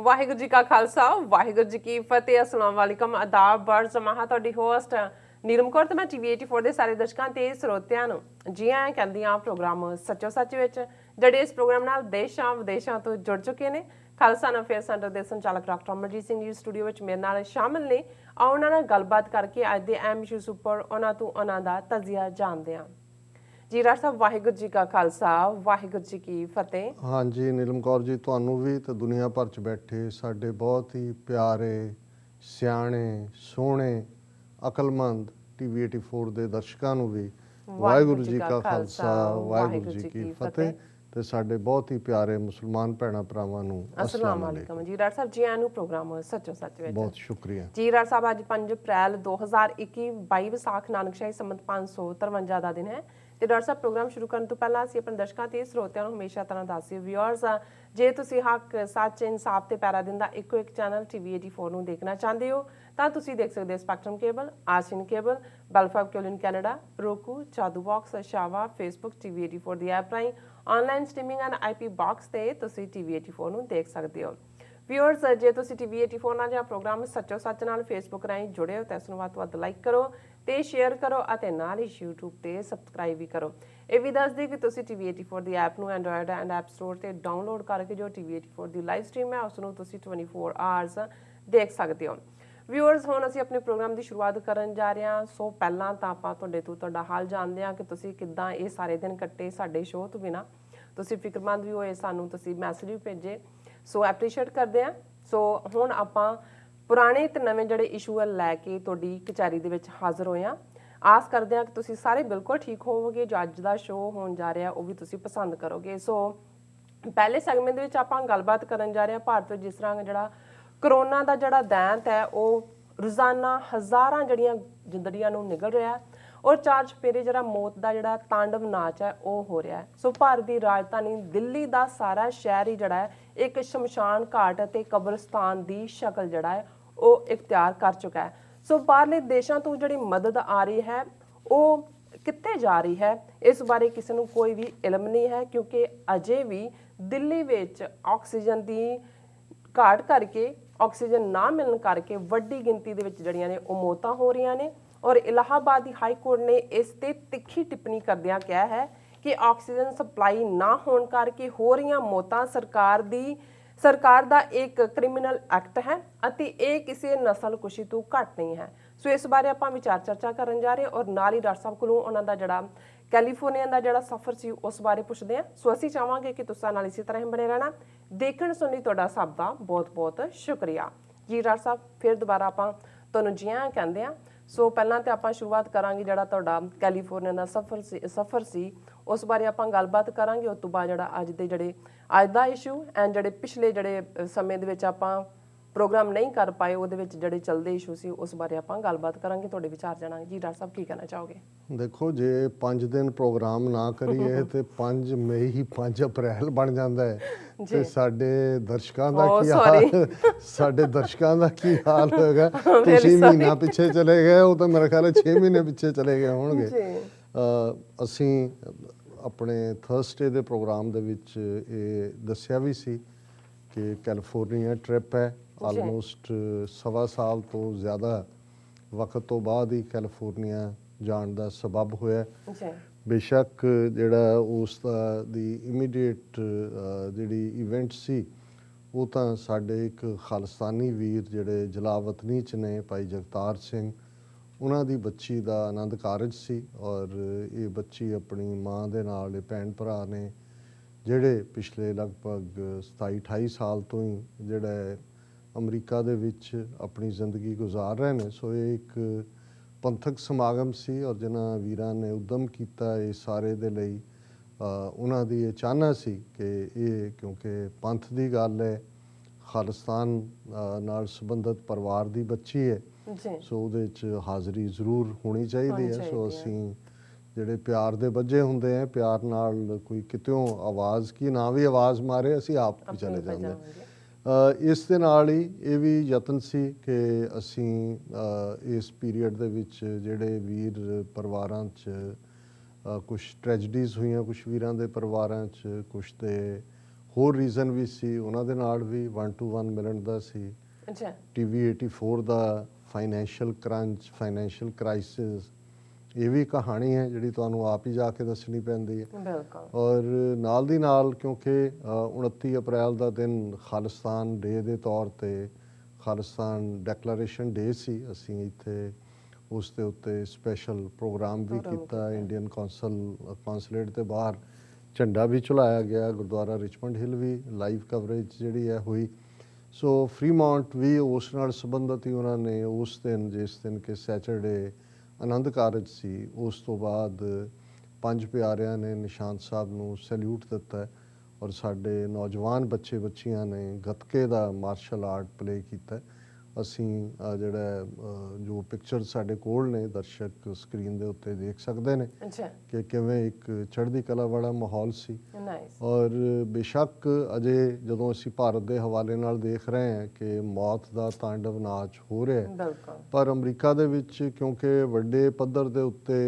वाहिगुरू जी का खालसा वाहिगुरू जी की फतेह। अस्सलाम वालेकुम आदाब बर्ज महा ਤੁਹਾਡੀ ਹੋਸਟ ਨੀਲਮ ਕੌਰ ਤੇ ਮੈਂ ਟੀਵੀ 84 ਦੇ ਸਾਰੇ ਦਰਸ਼ਕਾਂ ਤੇ ਸਰੋਤਿਆਂ ਨੂੰ ਜੀ ਆਇਆਂ ਕਹਿੰਦੀ ਆ ਪ੍ਰੋਗਰਾਮ ਸੱਚੋ ਸੱਚ ਵਿੱਚ ਜਿਹੜੇ ਇਸ ਪ੍ਰੋਗਰਾਮ ਨਾਲ ਦੇਸ਼ਾਂ ਵਿਦੇਸ਼ਾਂ ਤੋਂ ਜੁੜ ਚੁੱਕੇ ਨੇ। ਖਾਲਸਾ ਅਫੇਅਰ ਸੈਂਟਰ ਦੇ ਸੰਚਾਲਕ ਡਾਕਟਰ ਅਮਰਜੀਤ ਸਿੰਘ ਜੀ ਸਟੂਡੀਓ ਵਿੱਚ ਮੇਰੇ ਨਾਲ ਸ਼ਾਮਿਲ ਨੇ। ਆਓ ਉਹਨਾਂ ਨਾਲ ਗੱਲਬਾਤ ਕਰਕੇ ਅੱਜ ਦੇ ਅਹਿਮ ਇਸ਼ੂਜ਼ ਉੱਪਰ ਉਹਨਾਂ ਤੋਂ ਉਹਨਾਂ ਦਾ ਤਜਜ਼ੀਆ ਜਾਣਦੇ ਹਾਂ। जी डॉक्टर साहब वाहिगुरू जी का खालसा वाहिगुरू जी की फतेह। हाँ जी नीलम कौर जी ਤੁਹਾਨੂੰ ਵੀ ਤੇ ਦੁਨੀਆ ਭਰ ਚ ਬੈਠੇ ਸਾਡੇ ਬਹੁਤ ਹੀ ਪਿਆਰੇ ਸਿਆਣੇ ਸੋਹਣੇ ਅਕਲਮੰਦ ਟੀਵੀ 84 ਦੇ ਦਰਸ਼ਕਾਂ ਨੂੰ ਵੀ ਵਾਹਿਗੁਰੂ ਜੀ ਕਾ ਖਾਲਸਾ ਵਾਹਿਗੁਰੂ ਜੀ ਕੀ ਫਤਿਹ ਤੇ ਸਾਡੇ ਬਹੁਤ ਹੀ ਪਿਆਰੇ ਮੁਸਲਮਾਨ ਭੈਣਾਂ ਭਰਾਵਾਂ ਨੂੰ अस्सलाम वालेकुम जी। डॉक्टर साहब जी आयਆਂ ਨੂੰ ਪ੍ਰੋਗਰਾਮ ਸੱਚੋ ਸੱਚ ਵਿੱਚ ਬਹੁਤ ਸ਼ੁਕਰੀਆ ਜੀ। ਡਾਕਟਰ ਸਾਹਿਬ ਅੱਜ 5 ਅਪ੍ਰੈਲ 2021 22 ਵਿਸਾਖ ਨਾਨਕਸ਼ਾਹੀ ਸੰਮਤ 553 ਦਾ ਦਿਨ ਹੈ ਤੇ ਡਾਕਟਰ ਸਾਹਿਬ ਪ੍ਰੋਗਰਾਮ ਸ਼ੁਰੂ ਕਰਨ ਤੋਂ ਪਹਿਲਾਂ ਅਸੀਂ ਆਪਣੇ ਦਰਸ਼ਕਾਂ ਤੇ ਸਰੋਤਿਆਂ ਨੂੰ ਹਮੇਸ਼ਾ ਤਰ੍ਹਾਂ ਦੱਸਿਓ ਵਿਊਅਰਸ ਜੇ ਤੁਸੀਂ ਹੱਕ ਸੱਚ ਇਨਸਾਫ ਤੇ ਪੈਰਾ ਦਿੰਦਾ ਇੱਕੋ ਇੱਕ ਚੈਨਲ ਟੀਵੀ 84 ਨੂੰ ਦੇਖਣਾ ਚਾਹੁੰਦੇ ਹੋ ਤਾਂ ਤੁਸੀਂ ਦੇਖ ਸਕਦੇ ਹੋ ਸਪੈਕਟਰਮ ਕੇਬਲ, ਆਸੀਨ ਕੇਬਲ, ਬੈਲਫਾਬ ਕੇਬਲ ਇਨ ਕੈਨੇਡਾ, roku, ਚਾਦੂ ਬਾਕਸ, ਸ਼ਾਵਾ, ਫੇਸਬੁੱਕ, ਟੀਵੀ 84 ਦੀ ਐਪ ਰਾਹੀਂ online streaming and IP box ਤੇ ਤੁਸੀਂ ਟੀਵੀ 84 ਨੂੰ ਦੇਖ ਸਕਦੇ ਹੋ। ਵਿਊਅਰਸ ਜੇ ਤੁਸੀਂ ਟੀਵੀ 84 ਨਾਲ ਜਾਂ ਪ੍ਰੋਗਰਾਮ ਸੱਚੋ ਸੱਚ ਨਾਲ ਫੇਸਬੁੱਕ ਰਾਹੀਂ ਜੁੜੇ ਹੋ ਤਾਂ ਇਸ ਨੂੰ ਵੱਧ ਤੋਂ ਵੱਧ ਲਾਈਕ ਕਰੋ ਤੇ ਸ਼ੇਅਰ ਕਰੋ ਅਤੇ ਨਾਲ ਹੀ YouTube ਤੇ ਸਬਸਕ੍ਰਾਈਬ ਵੀ ਕਰੋ। ਇਹ ਵੀ ਦੱਸ ਦਿਓ ਕਿ ਤੁਸੀਂ ਟੀਵੀ 84 ਦੀ ਐਪ ਨੂੰ ਐਂਡਰੋਇਡ ਐਂਡ ਐਪ ਸਟੋਰ ਤੇ ਡਾਊਨਲੋਡ ਕਰਕੇ ਜੋ ਟੀਵੀ 84 ਦੀ ਲਾਈਵ ਸਟ੍ਰੀਮ ਹੈ ਉਸ ਨੂੰ ਤੁਸੀਂ 24 ਆਵਰਸ ਦੇਖ ਸਕਦੇ ਹੋ। ਵਿਊਅਰਸ ਹੁਣ ਅਸੀਂ ਆਪਣੇ ਪ੍ਰੋਗਰਾਮ ਦੀ ਸ਼ੁਰੂਆਤ ਕਰਨ ਜਾ ਰਹੇ ਹਾਂ। ਸੋ ਪਹਿਲਾਂ ਤਾਂ ਆਪਾਂ ਤੁਹਾਡਾ ਹਾਲ ਜਾਣਦੇ ਹਾਂ ਕਿ ਤੁਸੀਂ ਕਿੱਦਾਂ ਇਹ ਸਾਰੇ ਦਿਨ ਕੱਟੇ ਸਾਡੇ ਸ਼ੋਅ ਤੋਂ ਬਿਨਾਂ। ਤੁਸੀਂ ਫਿਕਰਮੰਦ ਵੀ ਹੋਏ, ਸਾਨੂੰ ਤੁਸੀਂ ਮੈਸੇਜ ਵੀ ਭੇਜੇ, ਸੋ ਐਪਰੀਸ਼ੀਏਟ ਕਰਦੇ ਹਾਂ। ਸੋ ਹੁਣ ਆਪਾਂ ਪੁਰਾਣੇ ਤੇ ਨਵੇਂ ਜਿਹੜੇ ਇਸ਼ੂ ਲੈ ਕੇ ਤੁਹਾਡੀ ਕਚਹਿਰੀ ਦੇ ਵਿੱਚ ਹਾਜ਼ਰ ਹੋਏ ਹਾਂ। ਆਸ ਕਰਦੇ ਹਾਂ ਕਿ ਤੁਸੀਂ ਸਾਰੇ ਬਿਲਕੁਲ ਠੀਕ ਹੋਵੋਗੇ। ਜੋ ਅੱਜ ਦਾ ਸ਼ੋਅ ਹੋਣ ਜਾ ਰਿਹਾ ਉਹ ਵੀ ਤੁਸੀਂ ਪਸੰਦ ਕਰੋਗੇ। ਸੋ ਪਹਿਲੇ ਸੈਗਮੈਂਟ ਦੇ ਵਿੱਚ ਆਪਾਂ ਗੱਲਬਾਤ ਕਰਨ ਜਾ ਰਹੇ ਹਾਂ ਭਾਰਤ ਵਿੱਚ ਜਿਸ ਤਰ੍ਹਾਂ ਜਿਹੜਾ ਕਰੋਨਾ ਦਾ ਜਿਹੜਾ ਦੈਂਤ ਹੈ ਉਹ ਰੋਜ਼ਾਨਾ ਹਜ਼ਾਰਾਂ ਜਿਹੜੀਆਂ ਜ਼ਿੰਦਗੀਆਂ ਨੂੰ ਨਿਗਲ ਰਿਹਾ ਔਰ ਚਾਰ ਚੁਫੇਰੇ ਜਿਹੜਾ ਮੌਤ ਦਾ ਜਿਹੜਾ ਤਾਂਡਵ ਨਾਚ ਹੈ ਉਹ ਹੋ ਰਿਹਾ ਹੈ। ਸੋ ਭਾਰਤ ਦੀ ਰਾਜਧਾਨੀ ਦਿੱਲੀ ਦਾ ਸਾਰਾ ਸ਼ਹਿਰ ਹੀ ਜਿਹੜਾ ਹੈ ਇੱਕ ਸ਼ਮਸ਼ਾਨ ਘਾਟ ਅਤੇ ਕਬਰਸਤਾਨ ਦੀ ਸ਼ਕਲ ਜਿਹੜਾ ਹੈ ਉਹ ਇਖਤਿਆਰ ਕਰ ਚੁੱਕਾ ਹੈ। ਸੋ ਬਾਹਰਲੇ ਦੇਸ਼ਾਂ ਤੋਂ ਜਿਹੜੀ ਮਦਦ ਆ ਰਹੀ ਹੈ ਉਹ ਕਿੱਥੇ ਜਾ ਰਹੀ ਹੈ ਇਸ ਬਾਰੇ ਕਿਸੇ ਨੂੰ ਕੋਈ ਵੀ ਇਲਮ ਨਹੀਂ ਹੈ ਕਿਉਂਕਿ ਅਜੇ ਵੀ ਦਿੱਲੀ ਵਿੱਚ ਆਕਸੀਜਨ ਦੀ ਘਾਟ ਕਰਕੇ ਆਕਸੀਜਨ ਨਾ ਮਿਲਣ ਕਰਕੇ ਵੱਡੀ ਗਿਣਤੀ ਦੇ ਵਿੱਚ ਜਿਹੜੀਆਂ ਨੇ ਉਹ ਮੌਤਾਂ ਹੋ ਰਹੀਆਂ ਨੇ। ਔਰ ਇਲਾਹਾਬਾਦ ਦੀ ਹਾਈ ਕੋਰਟ ਨੇ ਇਸ ਤੇ ਤਿੱਖੀ ਟਿੱਪਣੀ ਕਰਦਿਆਂ ਕਿਹਾ ਹੈ ਕਿ ਆਕਸੀਜਨ ਸਪਲਾਈ ਨਾ ਹੋਣ ਕਰਕੇ ਹੋ ਰਹੀਆਂ ਮੌਤਾਂ ਸਰਕਾਰ ਦਾ ਇੱਕ ਕ੍ਰਿਮੀਨਲ ਐਕਟ ਹੈ ਅਤੇ ਇਹ ਕਿਸੇ ਨਸਲਕੁਸ਼ੀ ਤੋਂ ਘੱਟ ਨਹੀਂ ਹੈ। ਸੋ ਇਸ ਬਾਰੇ ਆਪਾਂ ਵਿਚਾਰ ਚਰਚਾ ਕਰਨ ਜਾ ਰਹੇ ਔਰ ਨਾਲ ਹੀ ਡਾਕਟਰ ਸਾਹਿਬ ਕੋਲੋਂ ਉਹਨਾਂ ਦਾ ਜਿਹੜਾ ਕੈਲੀਫੋਰਨੀਆ ਦਾ ਜਿਹੜਾ ਸਫ਼ਰ ਸੀ ਉਸ ਬਾਰੇ ਪੁੱਛਦੇ ਹਾਂ। ਸੋ ਅਸੀਂ ਚਾਹਾਂਗੇ ਕਿ ਤੁਸੀਂ ਨਾਲ ਇਸੇ ਤਰ੍ਹਾਂ ਹੀ ਬਣੇ ਰਹਿਣਾ। ਦੇਖਣ ਸੁਣਨ ਤੁਹਾਡਾ ਸਭ ਦਾ ਬਹੁਤ ਬਹੁਤ ਸ਼ੁਕਰੀਆ ਜੀ। ਡਾਕਟਰ ਸਾਹਿਬ ਫਿਰ ਦੁਬਾਰਾ ਆਪਾਂ ਤੁਹਾਨੂੰ ਜੀ ਆਇਆਂ ਕਹਿੰਦੇ ਹਾਂ। ਸੋ ਪਹਿਲਾਂ ਤਾਂ ਆਪਾਂ ਸ਼ੁਰੂਆਤ ਕਰਾਂਗੇ ਜਿਹੜਾ ਤੁਹਾਡਾ ਕੈਲੀਫੋਰਨੀਆ ਦਾ ਸਫ਼ਰ ਸੀ ਉਸ ਬਾਰੇ ਆਪਾਂ ਗੱਲਬਾਤ ਕਰਾਂਗੇ। ਉਸ ਤੋਂ ਬਾਅਦ ਜਿਹੜਾ ਅੱਜ ਦਾ ਇਸ਼ੂ ਐਂਡ ਜਿਹੜੇ ਪਿਛਲੇ ਜਿਹੜੇ ਸਮੇਂ ਦੇ ਵਿੱਚ ਆਪਾਂ ਪ੍ਰੋਗਰਾਮ ਨਹੀਂ ਕਰ ਪਾਏ ਉਹਦੇ ਵਿੱਚ ਜਿਹੜੇ ਚੱਲਦੇ ਇਸ਼ੂ ਸੀ ਉਸ ਬਾਰੇ ਆਪਾਂ ਗੱਲਬਾਤ ਕਰਾਂਗੇ, ਤੁਹਾਡੇ ਵਿਚਾਰ ਜਾਣਾਂਗੇ। ਜੀ ਡਾਕਟਰ ਸਾਹਿਬ ਕੀ ਕਹਿਣਾ ਚਾਹੋਗੇ? ਦੇਖੋ ਜੇ 5 ਦਿਨ ਪ੍ਰੋਗਰਾਮ ਨਾ ਕਰੀਏ ਤੇ 5 ਮਈ ਹੀ 5 ਅਪ੍ਰੈਲ ਬਣ ਜਾਂਦਾ ਹੈ ਤੇ ਸਾਡੇ ਦਰਸ਼ਕਾਂ ਦਾ ਕੀ ਹਾਲ ਹੋਏਗਾ। ਤੁਸੀਂ ਮਹੀਨਾ ਪਿੱਛੇ ਚਲੇ ਗਏ ਉਹ ਤਾਂ ਮੇਰੇ ਖਿਆਲ 6 ਮਹੀਨੇ ਪਿੱਛੇ ਚਲੇ ਗਏ ਹੋਣਗੇ। ਅਸੀਂ ਆਪਣੇ ਥਰਸਡੇ ਦੇ ਪ੍ਰੋਗਰਾਮ ਦੇ ਵਿੱਚ ਇਹ ਦੱਸਿਆ ਵੀ ਸੀ ਕਿ ਕੈਲੀਫੋਰਨੀਆ ਟ੍ਰਿਪ ਹੈ। ਆਲਮੋਸਟ 1.25 ਸਾਲ ਤੋਂ ਜ਼ਿਆਦਾ ਵਕਤ ਤੋਂ ਬਾਅਦ ਹੀ ਕੈਲੀਫੋਰਨੀਆ ਜਾਣ ਦਾ ਸਬਬ ਹੋਇਆ। ਬੇਸ਼ੱਕ ਜਿਹੜਾ ਉਸ ਦੀ ਇਮੀਡੀਏਟ ਜਿਹੜੀ ਇਵੈਂਟ ਸੀ ਉਹ ਤਾਂ ਸਾਡੇ ਇੱਕ ਖਾਲਿਸਤਾਨੀ ਵੀਰ ਜਿਹੜੇ ਜਲਾਵਤਨੀ 'ਚ ਨੇ ਭਾਈ ਜਗਤਾਰ ਸਿੰਘ ਉਹਨਾਂ ਦੀ ਬੱਚੀ ਦਾ ਆਨੰਦ ਕਾਰਜ ਸੀ ਔਰ ਇਹ ਬੱਚੀ ਆਪਣੀ ਮਾਂ ਦੇ ਨਾਲ ਇਹ ਭੈਣ ਭਰਾ ਨੇ ਜਿਹੜੇ ਪਿਛਲੇ ਲਗਭਗ 27-28 ਸਾਲ ਤੋਂ ਹੀ ਜਿਹੜਾ ਅਮਰੀਕਾ ਦੇ ਵਿੱਚ ਆਪਣੀ ਜ਼ਿੰਦਗੀ ਗੁਜ਼ਾਰ ਰਹੇ ਨੇ। ਸੋ ਇਹ ਇੱਕ ਪੰਥਕ ਸਮਾਗਮ ਸੀ ਔਰ ਜਿਨ੍ਹਾਂ ਵੀਰਾਂ ਨੇ ਉਦਮ ਕੀਤਾ ਇਹ ਸਾਰੇ ਦੇ ਲਈ ਉਹਨਾਂ ਦੀ ਇਹ ਚਾਹਨਾ ਸੀ ਕਿ ਇਹ ਕਿਉਂਕਿ ਪੰਥ ਦੀ ਗੱਲ ਹੈ, ਖਾਲਿਸਤਾਨ ਨਾਲ ਸੰਬੰਧਿਤ ਪਰਿਵਾਰ ਦੀ ਬੱਚੀ ਹੈ ਸੋ ਉਹਦੇ 'ਚ ਹਾਜ਼ਰੀ ਜ਼ਰੂਰ ਹੋਣੀ ਚਾਹੀਦੀ ਹੈ। ਸੋ ਅਸੀਂ ਜਿਹੜੇ ਪਿਆਰ ਦੇ ਬੱਝੇ ਹੁੰਦੇ ਆ ਪਿਆਰ ਨਾਲ ਕੋਈ ਕਿਤਿਓਂ ਆਵਾਜ਼ ਕੀ ਨਾ ਵੀ ਆਵਾਜ਼ ਮਾਰੇ ਅਸੀਂ ਆਪ ਵੀ ਚਲੇ ਜਾਂਦੇ। ਇਸ ਦੇ ਨਾਲ ਹੀ ਇਹ ਵੀ ਯਤਨ ਸੀ ਕਿ ਅਸੀਂ ਇਸ ਪੀਰੀਅਡ ਦੇ ਵਿੱਚ ਜਿਹੜੇ ਵੀਰ ਪਰਿਵਾਰਾਂ 'ਚ ਕੁਛ ਟ੍ਰੈਜਡੀਜ਼ ਹੋਈਆਂ, ਕੁਛ ਵੀਰਾਂ ਦੇ ਪਰਿਵਾਰਾਂ 'ਚ ਕੁਛ ਦੇ ਹੋਰ ਰੀਜ਼ਨ ਵੀ ਸੀ, ਉਹਨਾਂ ਦੇ ਨਾਲ ਵੀ 1 to 1 ਮਿਲਣ ਦਾ ਸੀ। ਅੱਛਾ TV 84 ਦਾ ਫਾਈਨੈਂਸ਼ੀਅਲ ਕਰੰਚ, ਫਾਈਨੈਂਸ਼ੀਅਲ ਕ੍ਰਾਈਸਿਸ, ਇਹ ਵੀ ਕਹਾਣੀ ਹੈ ਜਿਹੜੀ ਤੁਹਾਨੂੰ ਆਪ ਹੀ ਜਾ ਕੇ ਦੱਸਣੀ ਪੈਂਦੀ ਹੈ। ਬਿਲਕੁਲ। ਔਰ ਨਾਲ ਦੀ ਨਾਲ ਕਿਉਂਕਿ 29 ਅਪ੍ਰੈਲ ਦਾ ਦਿਨ ਖਾਲਿਸਤਾਨ ਡੇ ਦੇ ਤੌਰ ਤੇ ਖਾਲਿਸਤਾਨ ਡੈਕਲੇਰੇਸ਼ਨ ਡੇ ਸੀ, ਅਸੀਂ ਇੱਥੇ ਉਸ ਦੇ ਉੱਤੇ ਸਪੈਸ਼ਲ ਪ੍ਰੋਗਰਾਮ ਵੀ ਕੀਤਾ। ਇੰਡੀਅਨ ਕੌਂਸਲੇਟ ਦੇ ਬਾਹਰ ਝੰਡਾ ਵੀ ਝੁਲਾਇਆ ਗਿਆ, ਗੁਰਦੁਆਰਾ ਰਿਚਮੰਡ ਹਿੱਲ ਵੀ ਲਾਈਵ ਕਵਰੇਜ ਜਿਹੜੀ ਹੈ ਹੋਈ। ਸੋ ਫਰੀਮਾਉਂਟ ਵੀ ਉਸ ਨਾਲ ਸੰਬੰਧਿਤ ਹੀ ਉਹਨਾਂ ਨੇ ਉਸ ਦਿਨ, ਜਿਸ ਦਿਨ ਕਿ ਸੈਚਰਡੇ ਆਨੰਦ ਕਾਰਜ ਸੀ, ਉਸ ਤੋਂ ਬਾਅਦ 5 ਪਿਆਰਿਆਂ ਨੇ ਨਿਸ਼ਾਨ ਸਾਹਿਬ ਨੂੰ ਸੈਲਿਊਟ ਦਿੱਤਾ ਔਰ ਸਾਡੇ ਨੌਜਵਾਨ ਬੱਚੇ ਬੱਚੀਆਂ ਨੇ ਗੱਤਕੇ ਦਾ ਮਾਰਸ਼ਲ ਆਰਟ ਪਲੇ ਕੀਤਾ। ਅਸੀਂ ਜਿਹੜਾ ਜੋ ਪਿਕਚਰ ਸਾਡੇ ਕੋਲ ਨੇ, ਦਰਸ਼ਕ ਸਕਰੀਨ ਦੇ ਉੱਤੇ ਦੇਖ ਸਕਦੇ ਨੇ ਕਿ ਕਿਵੇਂ ਇੱਕ ਚੜ੍ਹਦੀ ਕਲਾ ਵਾਲਾ ਮਾਹੌਲ ਸੀ। ਔਰ ਬੇਸ਼ੱਕ ਅਜੇ ਜਦੋਂ ਅਸੀਂ ਭਾਰਤ ਦੇ ਹਵਾਲੇ ਨਾਲ ਦੇਖ ਰਹੇ ਹਾਂ ਕਿ ਮੌਤ ਦਾ ਤਾਂਡਵ ਨਾਚ ਹੋ ਰਿਹਾ ਹੈ, ਪਰ ਅਮਰੀਕਾ ਦੇ ਵਿੱਚ ਕਿਉਂਕਿ ਵੱਡੇ ਪੱਧਰ ਦੇ ਉੱਤੇ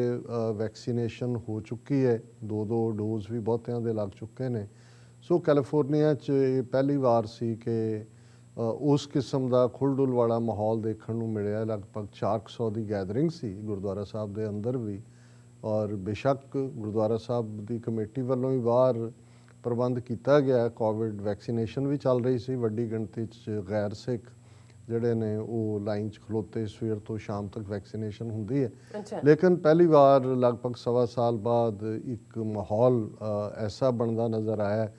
ਵੈਕਸੀਨੇਸ਼ਨ ਹੋ ਚੁੱਕੀ ਹੈ, 2 ਡੋਜ਼ ਵੀ ਬਹੁਤਿਆਂ ਦੇ ਲੱਗ ਚੁੱਕੇ ਨੇ। ਸੋ ਕੈਲੀਫੋਰਨੀਆ 'ਚ ਇਹ ਪਹਿਲੀ ਵਾਰ ਸੀ ਕਿ ਉਸ ਕਿਸਮ ਦਾ ਖੁੱਲ੍ਹ-ਡੁੱਲ ਵਾਲਾ ਮਾਹੌਲ ਦੇਖਣ ਨੂੰ ਮਿਲਿਆ। ਲਗਭਗ 400 ਦੀ ਗੈਦਰਿੰਗ ਸੀ ਗੁਰਦੁਆਰਾ ਸਾਹਿਬ ਦੇ ਅੰਦਰ ਵੀ, ਔਰ ਬੇਸ਼ੱਕ ਗੁਰਦੁਆਰਾ ਸਾਹਿਬ ਦੀ ਕਮੇਟੀ ਵੱਲੋਂ ਵੀ ਬਾਹਰ ਪ੍ਰਬੰਧ ਕੀਤਾ ਗਿਆ। ਕੋਵਿਡ ਵੈਕਸੀਨੇਸ਼ਨ ਵੀ ਚੱਲ ਰਹੀ ਸੀ, ਵੱਡੀ ਗਿਣਤੀ 'ਚ ਗੈਰ ਸਿੱਖ ਜਿਹੜੇ ਨੇ ਉਹ ਲਾਈਨ 'ਚ ਖਲੋਤੇ, ਸਵੇਰ ਤੋਂ ਸ਼ਾਮ ਤੱਕ ਵੈਕਸੀਨੇਸ਼ਨ ਹੁੰਦੀ ਹੈ। ਲੇਕਿਨ ਪਹਿਲੀ ਵਾਰ ਲਗਭਗ 1.25 ਸਾਲ ਬਾਅਦ ਇੱਕ ਮਾਹੌਲ ਐਸਾ ਬਣਦਾ ਨਜ਼ਰ ਆਇਆ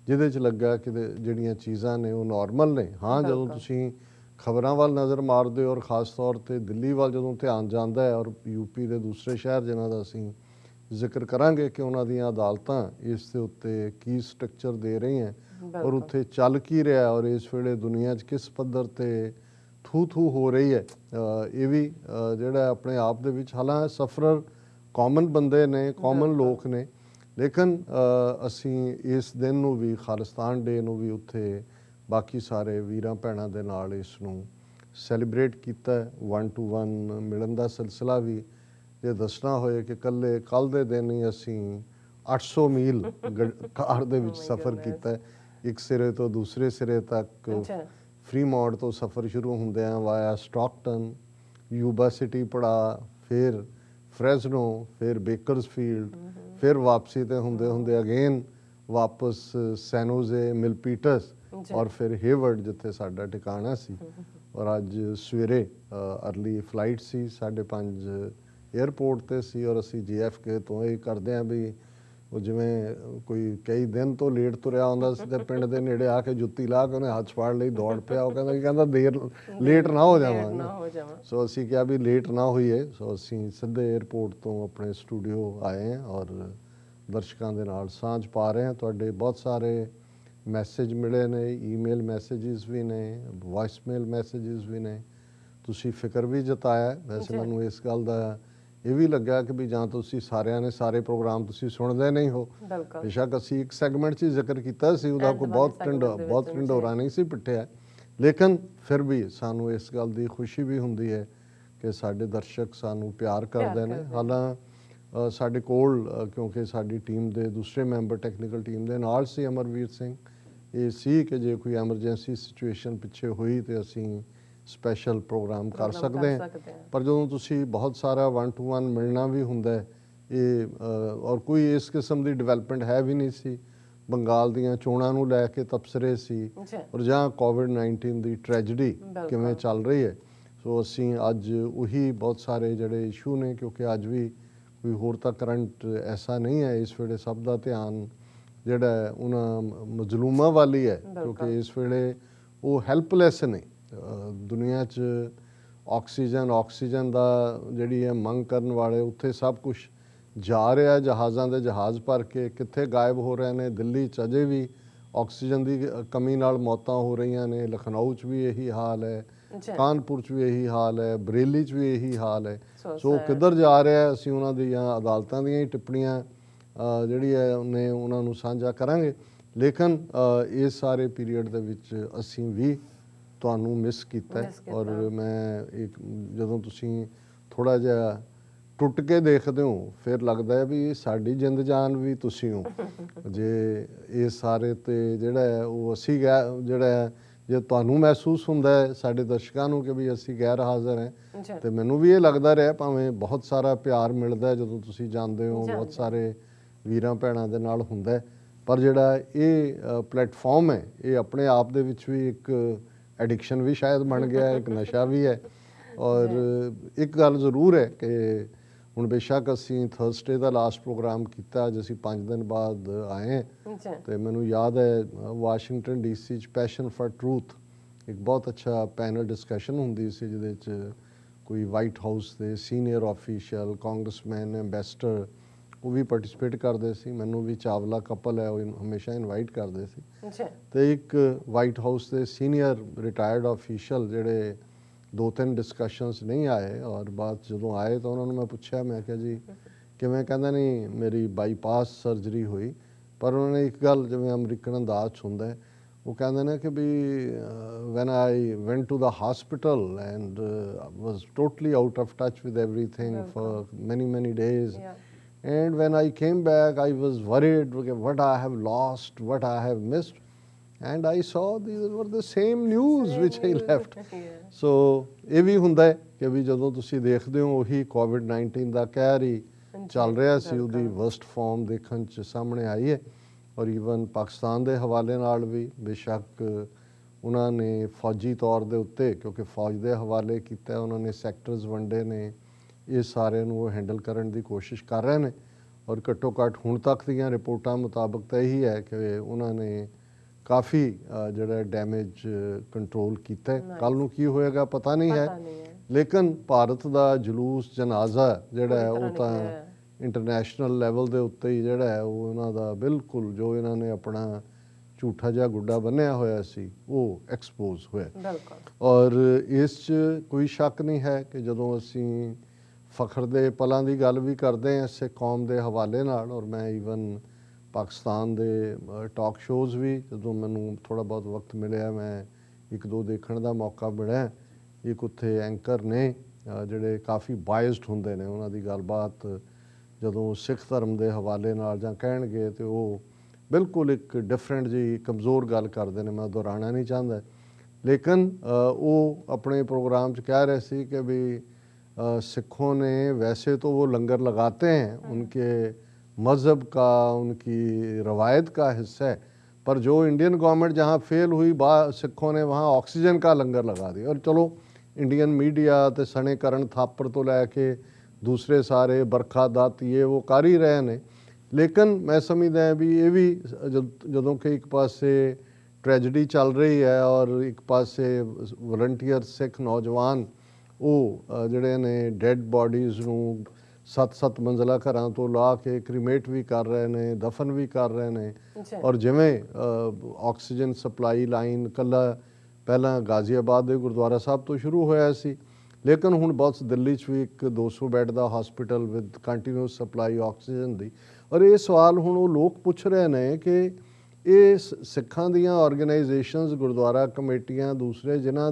ਜਿਹਦੇ 'ਚ ਲੱਗਾ ਕਿ ਜਿਹੜੀਆਂ ਚੀਜ਼ਾਂ ਨੇ ਉਹ ਨੋਰਮਲ ਨੇ। ਹਾਂ, ਜਦੋਂ ਤੁਸੀਂ ਖਬਰਾਂ ਵੱਲ ਨਜ਼ਰ ਮਾਰਦੇ ਹੋ ਔਰ ਖ਼ਾਸ ਤੌਰ 'ਤੇ ਦਿੱਲੀ ਵੱਲ ਜਦੋਂ ਧਿਆਨ ਜਾਂਦਾ ਹੈ, ਔਰ ਯੂਪੀ ਦੇ ਦੂਸਰੇ ਸ਼ਹਿਰ ਜਿਨ੍ਹਾਂ ਦਾ ਅਸੀਂ ਜ਼ਿਕਰ ਕਰਾਂਗੇ ਕਿ ਉਹਨਾਂ ਦੀਆਂ ਅਦਾਲਤਾਂ ਇਸ ਦੇ ਉੱਤੇ ਕੀ ਸਟਰਕਚਰ ਦੇ ਰਹੀਆਂ ਔਰ ਉੱਥੇ ਚੱਲ ਕੀ ਰਿਹਾ ਔਰ ਇਸ ਵੇਲੇ ਦੁਨੀਆ 'ਚ ਕਿਸ ਪੱਧਰ 'ਤੇ ਥੂ ਹੋ ਰਹੀ ਹੈ, ਇਹ ਵੀ ਜਿਹੜਾ ਆਪਣੇ ਆਪ ਦੇ ਵਿੱਚ, ਹਾਲਾਂਕਿ ਸਫਰਰ ਕਾਮਨ ਬੰਦੇ ਨੇ, ਕਾਮਨ ਲੋਕ ਨੇ, ਲੇਕਿਨ ਅਸੀਂ ਇਸ ਦਿਨ ਨੂੰ ਵੀ, ਖਾਲਿਸਤਾਨ ਡੇ ਨੂੰ ਵੀ ਉੱਥੇ ਬਾਕੀ ਸਾਰੇ ਵੀਰਾਂ ਭੈਣਾਂ ਦੇ ਨਾਲ ਇਸ ਨੂੰ ਸੈਲੀਬ੍ਰੇਟ ਕੀਤਾ। 1 to 1 ਮਿਲਣ ਦਾ ਸਿਲਸਿਲਾ ਵੀ ਇਹ ਦੱਸਣਾ ਹੋਏ ਕਿ ਕੱਲ੍ਹ ਦੇ ਦਿਨ ਹੀ ਅਸੀਂ 800 ਮੀਲ ਕਾਰ ਦੇ ਵਿੱਚ ਸਫ਼ਰ ਕੀਤਾ, ਇੱਕ ਸਿਰੇ ਤੋਂ ਦੂਸਰੇ ਸਿਰੇ ਤੱਕ। ਫਰੀਮਾਉਂਟ ਤੋਂ ਸਫ਼ਰ ਸ਼ੁਰੂ ਹੁੰਦਿਆਂ ਵਾਇਆ ਸਟਾਕਟਨ, ਯੂਬਾ ਸਿਟੀ ਪੜਾ, ਫਿਰ ਫਰੈਜ਼ਨੋ, ਫਿਰ ਬੇਕਰਸਫੀਲਡ, ਫਿਰ ਵਾਪਸੀ ਤੇ ਹੁੰਦੇ ਅਗੇਨ ਵਾਪਸ ਸੈਨੋਜ਼ੇ, ਮਿਲਪੀਟਸ ਔਰ ਫਿਰ ਹੇਵਰਡ ਜਿੱਥੇ ਸਾਡਾ ਟਿਕਾਣਾ ਸੀ। ਔਰ ਅੱਜ ਸਵੇਰੇ ਅਰਲੀ ਫਲਾਈਟ ਸੀ, 5:30 ਏਅਰਪੋਰਟ ਤੇ ਸੀ ਔਰ ਅਸੀਂ JFK ਤੋਂ ਇਹ ਕਰਦੇ ਹਾਂ ਵੀ ਉਹ ਜਿਵੇਂ ਕੋਈ ਕਈ ਦਿਨ ਤੋਂ ਲੇਟ ਤੁਰਿਆ ਹੁੰਦਾ ਸੀ ਤੇ ਪਿੰਡ ਦੇ ਨੇੜੇ ਆ ਕੇ ਜੁੱਤੀ ਲਾ ਕੇ ਉਹਨੇ ਹੱਥ ਫੜ ਲਈ, ਦੌੜ ਪਿਆ। ਉਹ ਕਹਿੰਦਾ ਲੇਟ ਨਾ ਹੋ ਜਾਵਾਂ। ਸੋ ਅਸੀਂ ਕਿਹਾ ਵੀ ਲੇਟ ਨਾ ਹੋਈਏ। ਸੋ ਅਸੀਂ ਸਿੱਧੇ ਏਅਰਪੋਰਟ ਤੋਂ ਆਪਣੇ ਸਟੂਡੀਓ ਆਏ ਹਾਂ ਔਰ ਦਰਸ਼ਕਾਂ ਦੇ ਨਾਲ ਸਾਂਝ ਪਾ ਰਹੇ ਹਾਂ। ਤੁਹਾਡੇ ਬਹੁਤ ਸਾਰੇ ਮੈਸੇਜ ਮਿਲੇ ਨੇ, ਈਮੇਲ ਮੈਸੇਜਿਸ ਵੀ ਨੇ, ਵੌਇਸਮੇਲ ਮੈਸੇਜਿਸ ਵੀ ਨੇ। ਤੁਸੀਂ ਫਿਕਰ ਵੀ ਜਤਾਇਆ। ਵੈਸੇ ਮੈਨੂੰ ਇਸ ਗੱਲ ਦਾ ਇਹ ਵੀ ਲੱਗਾ ਕਿ ਵੀ ਜਾਂ ਤੁਸੀਂ ਸਾਰਿਆਂ ਨੇ ਸਾਰੇ ਪ੍ਰੋਗਰਾਮ ਤੁਸੀਂ ਸੁਣਦੇ ਨਹੀਂ ਹੋ। ਬੇਸ਼ੱਕ ਅਸੀਂ ਇੱਕ ਸੈਗਮੈਂਟ 'ਚ ਜ਼ਿਕਰ ਕੀਤਾ ਸੀ, ਉਹਦਾ ਕੋਈ ਬਹੁਤ ਢਿੰਡੋਰਾ ਨਹੀਂ ਸੀ ਪਿੱਟਿਆ, ਲੇਕਿਨ ਫਿਰ ਵੀ ਸਾਨੂੰ ਇਸ ਗੱਲ ਦੀ ਖੁਸ਼ੀ ਵੀ ਹੁੰਦੀ ਹੈ ਕਿ ਸਾਡੇ ਦਰਸ਼ਕ ਸਾਨੂੰ ਪਿਆਰ ਕਰਦੇ ਨੇ। ਹਾਲਾਂ ਸਾਡੇ ਕੋਲ ਕਿਉਂਕਿ ਸਾਡੀ ਟੀਮ ਦੇ ਦੂਸਰੇ ਮੈਂਬਰ ਟੈਕਨੀਕਲ ਟੀਮ ਦੇ ਨਾਲ ਸੀ ਅਮਰਵੀਰ ਸਿੰਘ, ਇਹ ਸੀ ਕਿ ਜੇ ਕੋਈ ਐਮਰਜੈਂਸੀ ਸਿਚੁਏਸ਼ਨ ਪਿੱਛੇ ਹੋਈ ਤੇ ਅਸੀਂ ਸਪੈਸ਼ਲ ਪ੍ਰੋਗਰਾਮ ਕਰ ਸਕਦੇ ਹਾਂ। ਪਰ ਜਦੋਂ ਤੁਸੀਂ ਬਹੁਤ ਸਾਰਾ 1 to 1 ਮਿਲਣਾ ਵੀ ਹੁੰਦਾ ਇਹ ਔਰ ਕੋਈ ਇਸ ਕਿਸਮ ਦੀ ਡਿਵੈਲਪਮੈਂਟ ਹੈ ਵੀ ਨਹੀਂ ਸੀ। ਬੰਗਾਲ ਦੀਆਂ ਚੋਣਾਂ ਨੂੰ ਲੈ ਕੇ ਤਬਸਰੇ ਸੀ ਔਰ ਜਾਂ ਕੋਵਿਡ-19 ਦੀ ਟ੍ਰੈਜਡੀ ਕਿਵੇਂ ਚੱਲ ਰਹੀ ਹੈ। ਸੋ ਅਸੀਂ ਅੱਜ ਉਹੀ ਬਹੁਤ ਸਾਰੇ ਜਿਹੜੇ ਇਸ਼ੂ ਨੇ, ਕਿਉਂਕਿ ਅੱਜ ਵੀ ਕੋਈ ਹੋਰ ਤਾਂ ਕਰੰਟ ਐਸਾ ਨਹੀਂ ਹੈ, ਇਸ ਵੇਲੇ ਸਭ ਦਾ ਧਿਆਨ ਜਿਹੜਾ ਉਹਨਾਂ ਮਜ਼ਲੂਮਾਂ ਵੱਲ ਹੀ ਹੈ, ਕਿਉਂਕਿ ਇਸ ਵੇਲੇ ਉਹ ਹੈਲਪਲੈਸ ਨੇ। ਦੁਨੀਆ 'ਚ ਆਕਸੀਜਨ ਦਾ ਜਿਹੜੀ ਹੈ ਮੰਗ ਕਰਨ ਵਾਲੇ ਉੱਥੇ ਸਭ ਕੁਝ ਜਾ ਰਿਹਾ, ਜਹਾਜ਼ਾਂ ਦੇ ਜਹਾਜ਼ ਭਰ ਕੇ ਕਿੱਥੇ ਗਾਇਬ ਹੋ ਰਹੇ ਨੇ। ਦਿੱਲੀ 'ਚ ਅਜੇ ਵੀ ਆਕਸੀਜਨ ਦੀ ਕਮੀ ਨਾਲ ਮੌਤਾਂ ਹੋ ਰਹੀਆਂ ਨੇ, ਲਖਨਊ 'ਚ ਵੀ ਇਹੀ ਹਾਲ ਹੈ, ਕਾਨਪੁਰ 'ਚ ਵੀ ਇਹੀ ਹਾਲ ਹੈ, ਬਰੇਲੀ 'ਚ ਵੀ ਇਹੀ ਹਾਲ ਹੈ। ਸੋ ਕਿੱਧਰ ਜਾ ਰਿਹਾ, ਅਸੀਂ ਉਹਨਾਂ ਦੀਆਂ ਅਦਾਲਤਾਂ ਦੀਆਂ ਹੀ ਟਿੱਪਣੀਆਂ ਜਿਹੜੀ ਹੈ ਉਹਨੇ ਉਹਨਾਂ ਨੂੰ ਸਾਂਝਾ ਕਰਾਂਗੇ। ਲੇਕਿਨ ਇਸ ਸਾਰੇ ਪੀਰੀਅਡ ਦੇ ਵਿੱਚ ਅਸੀਂ ਵੀ ਤੁਹਾਨੂੰ ਮਿਸ ਕੀਤਾ ਔਰ ਮੈਂ ਜਦੋਂ ਤੁਸੀਂ ਥੋੜ੍ਹਾ ਜਿਹਾ ਟੁੱਟ ਕੇ ਦੇਖਦੇ ਹੋ ਫਿਰ ਲੱਗਦਾ ਹੈ ਵੀ ਸਾਡੀ ਜਿੰਦ ਜਾਨ ਵੀ ਤੁਸੀਂ ਹੋ। ਜੇ ਇਹ ਸਾਰੇ ਤੇ ਜਿਹੜਾ ਹੈ ਉਹ ਅਸੀਂ ਜਿਹੜਾ ਹੈ, ਜੇ ਤੁਹਾਨੂੰ ਮਹਿਸੂਸ ਹੁੰਦਾ ਹੈ ਸਾਡੇ ਦਰਸ਼ਕਾਂ ਨੂੰ ਕਿ ਵੀ ਅਸੀਂ ਗੈਰ ਹਾਜ਼ਰ ਹਾਂ, ਤੇ ਮੈਨੂੰ ਵੀ ਇਹ ਲੱਗਦਾ ਰਿਹਾ, ਭਾਵੇਂ ਬਹੁਤ ਸਾਰਾ ਪਿਆਰ ਮਿਲਦਾ ਜਦੋਂ ਤੁਸੀਂ ਜਾਂਦੇ ਹੋ, ਬਹੁਤ ਸਾਰੇ ਵੀਰਾਂ ਭੈਣਾਂ ਦੇ ਨਾਲ ਹੁੰਦਾ ਹੈ, ਪਰ ਜਿਹੜਾ ਇਹ ਪਲੇਟਫਾਰਮ ਹੈ ਇਹ ਆਪਣੇ ਆਪ ਦੇ ਵਿੱਚ ਵੀ ਇੱਕ ਐਡਿਕਸ਼ਨ ਵੀ ਸ਼ਾਇਦ ਬਣ ਗਿਆ, ਇੱਕ ਨਸ਼ਾ ਵੀ ਹੈ। ਔਰ ਇੱਕ ਗੱਲ ਜ਼ਰੂਰ ਹੈ ਕਿ ਹੁਣ ਬੇਸ਼ੱਕ ਅਸੀਂ ਥਰਸਡੇ ਦਾ ਲਾਸਟ ਪ੍ਰੋਗਰਾਮ ਕੀਤਾ, ਅੱਜ ਅਸੀਂ 5 ਦਿਨ ਬਾਅਦ ਆਏ ਹਾਂ, ਤੇ ਮੈਨੂੰ ਯਾਦ ਹੈ ਵਾਸ਼ਿੰਗਟਨ DC 'ਚ ਪੈਸ਼ਨ ਫਾਰ ਟਰੂਥ ਇੱਕ ਬਹੁਤ ਅੱਛਾ ਪੈਨਲ ਡਿਸਕਸ਼ਨ ਹੁੰਦੀ ਸੀ, ਜਿਹਦੇ 'ਚ ਕੋਈ ਵਾਈਟ ਹਾਊਸ ਦੇ ਸੀਨੀਅਰ ਆਫੀਸ਼ੀਅਲ, ਕਾਂਗਰਸਮੈਨ, ਐਂਬੈਸਡਰ ਉਹ ਵੀ ਪਾਰਟਿਸਿਪੇਟ ਕਰਦੇ ਸੀ। ਮੈਨੂੰ ਵੀ ਚਾਵਲਾ ਕਪਲ ਹੈ ਉਹ ਹਮੇਸ਼ਾ ਇਨਵਾਈਟ ਕਰਦੇ ਸੀ। ਤੇ ਇੱਕ ਵਾਈਟ ਹਾਊਸ ਦੇ ਸੀਨੀਅਰ ਰਿਟਾਇਰਡ ਆਫੀਸ਼ੀਅਲ ਜਿਹੜੇ 2-3 ਡਿਸਕਸ਼ਨਸ ਨਹੀਂ ਆਏ, ਔਰ ਬਾਅਦ ਜਦੋਂ ਆਏ ਤਾਂ ਉਹਨਾਂ ਨੂੰ ਮੈਂ ਪੁੱਛਿਆ, ਮੈਂ ਕਿਹਾ ਜੀ ਕਿਵੇਂ? ਕਹਿੰਦਾ ਨਹੀਂ ਮੇਰੀ ਬਾਈਪਾਸ ਸਰਜਰੀ ਹੋਈ। ਪਰ ਉਹਨਾਂ ਨੇ ਇੱਕ ਗੱਲ ਜਿਵੇਂ ਅਮਰੀਕਨ ਅੰਦਾਜ਼ 'ਚ ਹੁੰਦਾ ਹੈ, ਉਹ ਕਹਿੰਦੇ ਨੇ ਕਿ ਵੀ when I went to the hospital and was totally out of touch with everything for many days, and when I came back I was worried what I have lost, what I have missed, and I saw these were the same news which I left. So ਇਹ ਵੀ ਹੁੰਦਾ ਹੈ ਕਿ ਵੀ ਜਦੋਂ ਤੁਸੀਂ ਦੇਖਦੇ ਹੋ ਉਹੀ COVID-19 ਦਾ ਕਹਿਰ ਹੀ ਚੱਲ ਰਿਹਾ ਸੀ, ਉਹਦੀ ਵਰਸਟ ਫਾਰਮ ਦੇਖਣ 'ਚ ਸਾਹਮਣੇ ਆਈ ਹੈ। ਔਰ ਈਵਨ ਪਾਕਿਸਤਾਨ ਦੇ ਹਵਾਲੇ ਨਾਲ ਵੀ ਬੇਸ਼ੱਕ ਉਹਨਾਂ ਨੇ ਫੌਜੀ ਤੌਰ ਦੇ ਉੱਤੇ, ਕਿਉਂਕਿ ਫੌਜ ਦੇ ਹਵਾਲੇ ਕੀਤਾ, ਉਹਨਾਂ ਨੇ ਸੈਕਟਰਸ ਵੰਡੇ ਨੇ, ਇਹ ਸਾਰੇ ਨੂੰ ਉਹ ਹੈਂਡਲ ਕਰਨ ਦੀ ਕੋਸ਼ਿਸ਼ ਕਰ ਰਹੇ ਨੇ। ਔਰ ਘੱਟੋ ਘੱਟ ਹੁਣ ਤੱਕ ਦੀਆਂ ਰਿਪੋਰਟਾਂ ਮੁਤਾਬਕ ਤਾਂ ਇਹੀ ਹੈ ਕਿ ਉਹਨਾਂ ਨੇ ਕਾਫੀ ਜਿਹੜਾ ਡੈਮੇਜ ਕੰਟਰੋਲ ਕੀਤਾ ਹੈ। ਕੱਲ ਨੂੰ ਕੀ ਹੋਏਗਾ ਪਤਾ ਨਹੀਂ ਹੈ, ਲੇਕਿਨ ਭਾਰਤ ਦਾ ਜਲੂਸ ਜਨਾਜ਼ਾ ਜਿਹੜਾ ਹੈ ਉਹ ਤਾਂ ਇੰਟਰਨੈਸ਼ਨਲ ਲੈਵਲ ਦੇ ਉੱਤੇ ਹੀ ਜਿਹੜਾ ਹੈ ਉਹ ਉਹਨਾਂ ਦਾ ਬਿਲਕੁਲ ਜੋ ਇਹਨਾਂ ਨੇ ਆਪਣਾ ਝੂਠਾ ਜਿਹਾ ਗੁੱਡਾ ਬੰਨਿਆ ਹੋਇਆ ਸੀ ਉਹ ਐਕਸਪੋਜ਼ ਹੋਇਆ। ਔਰ ਇਸ 'ਚ ਕੋਈ ਸ਼ੱਕ ਨਹੀਂ ਹੈ ਕਿ ਜਦੋਂ ਅਸੀਂ ਫਖਰ ਦੇ ਪਲਾਂ ਦੀ ਗੱਲ ਵੀ ਕਰਦੇ ਹਾਂ ਸਿੱਖ ਕੌਮ ਦੇ ਹਵਾਲੇ ਨਾਲ, ਔਰ ਮੈਂ ਈਵਨ ਪਾਕਿਸਤਾਨ ਦੇ ਟਾਕ ਸ਼ੋਜ਼ ਵੀ ਜਦੋਂ ਮੈਨੂੰ ਥੋੜ੍ਹਾ ਬਹੁਤ ਵਕਤ ਮਿਲਿਆ ਮੈਂ 1-2 ਦੇਖਣ ਦਾ ਮੌਕਾ ਮਿਲਿਆ। ਇੱਕ ਉੱਥੇ ਐਂਕਰ ਨੇ ਜਿਹੜੇ ਕਾਫੀ ਬਾਇਸਡ ਹੁੰਦੇ ਨੇ, ਉਹਨਾਂ ਦੀ ਗੱਲਬਾਤ ਜਦੋਂ ਸਿੱਖ ਧਰਮ ਦੇ ਹਵਾਲੇ ਨਾਲ ਜਾਂ ਕਹਿਣਗੇ ਤੇ ਉਹ ਬਿਲਕੁਲ ਇੱਕ ਡਿਫਰੈਂਟ ਜੀ ਕਮਜ਼ੋਰ ਗੱਲ ਕਰਦੇ ਨੇ, ਮੈਂ ਦੁਹਰਾਉਣਾ ਨਹੀਂ ਚਾਹੁੰਦਾ, ਲੇਕਿਨ ਉਹ ਆਪਣੇ प्रोग्राम 'ਚ ਕਹਿ ਰਹੇ ਸੀ कि भी सिखों ने वैसे तो वो लंगर लगाते हैं, उनके मज़हब का, उनकी रवायत का हिस्सा है, पर जो इंडियन गवर्नमेंट जहाँ फेल हुई सिखों ने वहाँ ऑक्सीजन का लंगर लगा दिया। और चलो इंडियन मीडिया तो सने करण थापर तो लैके दूसरे सारे बरखा दत्त ये वो कर ही रहे हैं, लेकिन मैं समझदा भी ये भी जदों कि एक पासे ट्रैजडी चल रही है और एक पासे वलंटियर सिख नौजवान ਉਹ ਜਿਹੜੇ ਨੇ ਡੈਡ ਬੋਡੀਜ਼ ਨੂੰ 7-7 ਮੰਜ਼ਲਾ ਘਰਾਂ ਤੋਂ ਲਾ ਕੇ ਕ੍ਰੀਮੇਟ ਵੀ ਕਰ ਰਹੇ ਨੇ, ਦਫਨ ਵੀ ਕਰ ਰਹੇ ਨੇ। ਔਰ ਜਿਵੇਂ ਆਕਸੀਜਨ ਸਪਲਾਈ ਲਾਈਨ ਕੱਲਾ ਪਹਿਲਾਂ ਗਾਜ਼ੀਆਬਾਦ ਦੇ ਗੁਰਦੁਆਰਾ ਸਾਹਿਬ ਤੋਂ ਸ਼ੁਰੂ ਹੋਇਆ ਸੀ, ਲੇਕਿਨ ਹੁਣ ਬਹੁਤ ਦਿੱਲੀ 'ਚ ਵੀ ਇੱਕ 200 bed the hospital with continuous supply oxygen ਦੀ। ਔਰ ਇਹ ਸਵਾਲ ਹੁਣ ਉਹ ਲੋਕ ਪੁੱਛ ਰਹੇ ਨੇ ਕਿ ਇਹ ਸਿੱਖਾਂ ਦੀਆਂ ਆਰਗੇਨਾਈਜੇਸ਼ਨਸ, ਗੁਰਦੁਆਰਾ ਕਮੇਟੀਆਂ, ਦੂਸਰੇ ਜਿਨ੍ਹਾਂ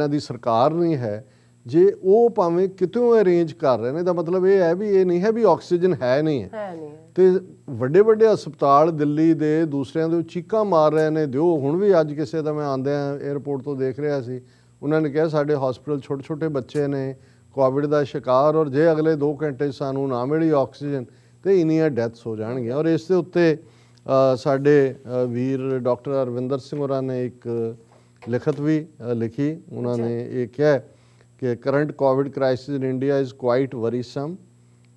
ਦੀ ਸਰਕਾਰ ਨਹੀਂ ਹੈ, ਜੇ ਉਹ ਭਾਵੇਂ ਕਿਤੋਂ ਅਰੇਂਜ ਕਰ ਰਹੇ ਨੇ, ਤਾਂ ਮਤਲਬ ਇਹ ਹੈ ਵੀ ਇਹ ਨਹੀਂ ਹੈ ਵੀ ਆਕਸੀਜਨ ਹੈ ਨਹੀਂ ਹੈ। ਤੇ ਵੱਡੇ ਵੱਡੇ ਹਸਪਤਾਲ ਦਿੱਲੀ ਦੇ ਦੂਸਰਿਆਂ ਦੇ ਚੀਕਾਂ ਮਾਰ ਰਹੇ ਨੇ ਦਿਓ। ਹੁਣ ਵੀ ਅੱਜ ਕਿਸੇ ਦਾ ਮੈਂ ਆਉਂਦਿਆਂ ਏਅਰਪੋਰਟ ਤੋਂ ਦੇਖ ਰਿਹਾ ਸੀ, ਉਹਨਾਂ ਨੇ ਕਿਹਾ ਸਾਡੇ ਹਸਪਤਾਲ ਛੋਟੇ ਛੋਟੇ ਬੱਚੇ ਨੇ ਕੋਵਿਡ ਦਾ ਸ਼ਿਕਾਰ, ਔਰ ਜੇ ਅਗਲੇ 2 ਘੰਟੇ ਸਾਨੂੰ ਨਾ ਮਿਲੀ ਆਕਸੀਜਨ ਤੇ ਇੰਨੀਆਂ ਡੈਥਸ ਹੋ ਜਾਣਗੀਆਂ। ਔਰ ਇਸ ਦੇ ਉੱਤੇ ਸਾਡੇ ਵੀਰ ਡਾਕਟਰ ਅਰਵਿੰਦਰ ਸਿੰਘ ਹੋਰਾਂ ਨੇ ਇੱਕ ਲਿਖਤ ਵੀ ਲਿਖੀ। ਉਹਨਾਂ ਨੇ ਇਹ ਕਿਹਾ ਕਿ current covid crisis in India is quite worrisome,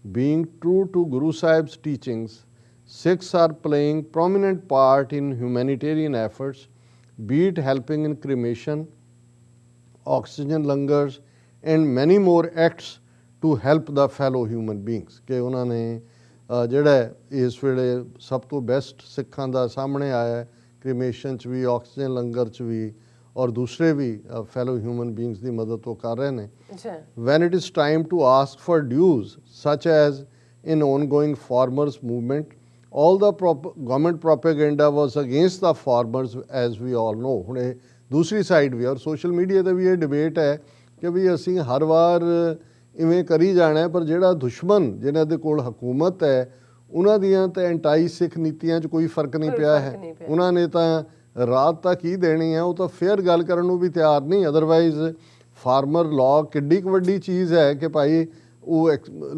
being true to Guru Sahib's teachings, Sikhs are playing prominent part in humanitarian efforts, be it helping in cremation, oxygen langars and many more acts to help the fellow human beings। ਕਿ ਉਹਨਾਂ ਨੇ ਜਿਹੜਾ ਇਸ ਵੇਲੇ ਸਭ ਤੋਂ best ਸਿੱਖਾਂ ਦਾ ਸਾਹਮਣੇ ਆਇਆ ਕ੍ਰੀਮੇਸ਼ਨ 'ਚ ਵੀ, ਆਕਸੀਜਨ ਲੰਗਰ 'ਚ ਵੀ, ਔਰ ਦੂਸਰੇ ਵੀ ਫੈਲੋ ਹਿਊਮਨ ਬੀਇੰਗਸ ਦੀ ਮਦਦ ਉਹ ਕਰ ਰਹੇ ਨੇ। When it is time to ask for dues such as in ongoing farmers movement, all the government propaganda was against the farmers as we all know। ਹੁਣ ਇਹ ਦੂਸਰੀ ਸਾਈਡ ਵੀ, ਔਰ ਸੋਸ਼ਲ ਮੀਡੀਆ 'ਤੇ ਵੀ ਇਹ ਡਿਬੇਟ ਹੈ ਕਿ ਵੀ ਅਸੀਂ ਹਰ ਵਾਰ ਇਵੇਂ ਕਰੀ ਜਾਣਾ ਹੈ, ਪਰ ਜਿਹੜਾ ਦੁਸ਼ਮਣ ਜਿਨ੍ਹਾਂ ਦੇ ਕੋਲ ਹਕੂਮਤ ਹੈ ਉਹਨਾਂ ਦੀਆਂ ਤਾਂ ਐਂਟਾਈ ਸਿੱਖ ਨੀਤੀਆਂ 'ਚ ਕੋਈ ਫਰਕ ਨਹੀਂ ਪਿਆ ਹੈ। ਉਹਨਾਂ ਨੇ ਤਾਂ ਰਾਤ ਤੱਕ ਹੀ ਦੇਣੀ ਹੈ, ਉਹ ਤਾਂ ਫੇਅਰ ਗੱਲ ਕਰਨ ਨੂੰ ਵੀ ਤਿਆਰ ਨਹੀਂ। ਅਦਰਵਾਈਜ਼ ਫਾਰਮਰ ਲਾਅ ਕਿੱਡੀ ਕੁ ਵੱਡੀ ਚੀਜ਼ ਹੈ ਕਿ ਭਾਈ ਉਹ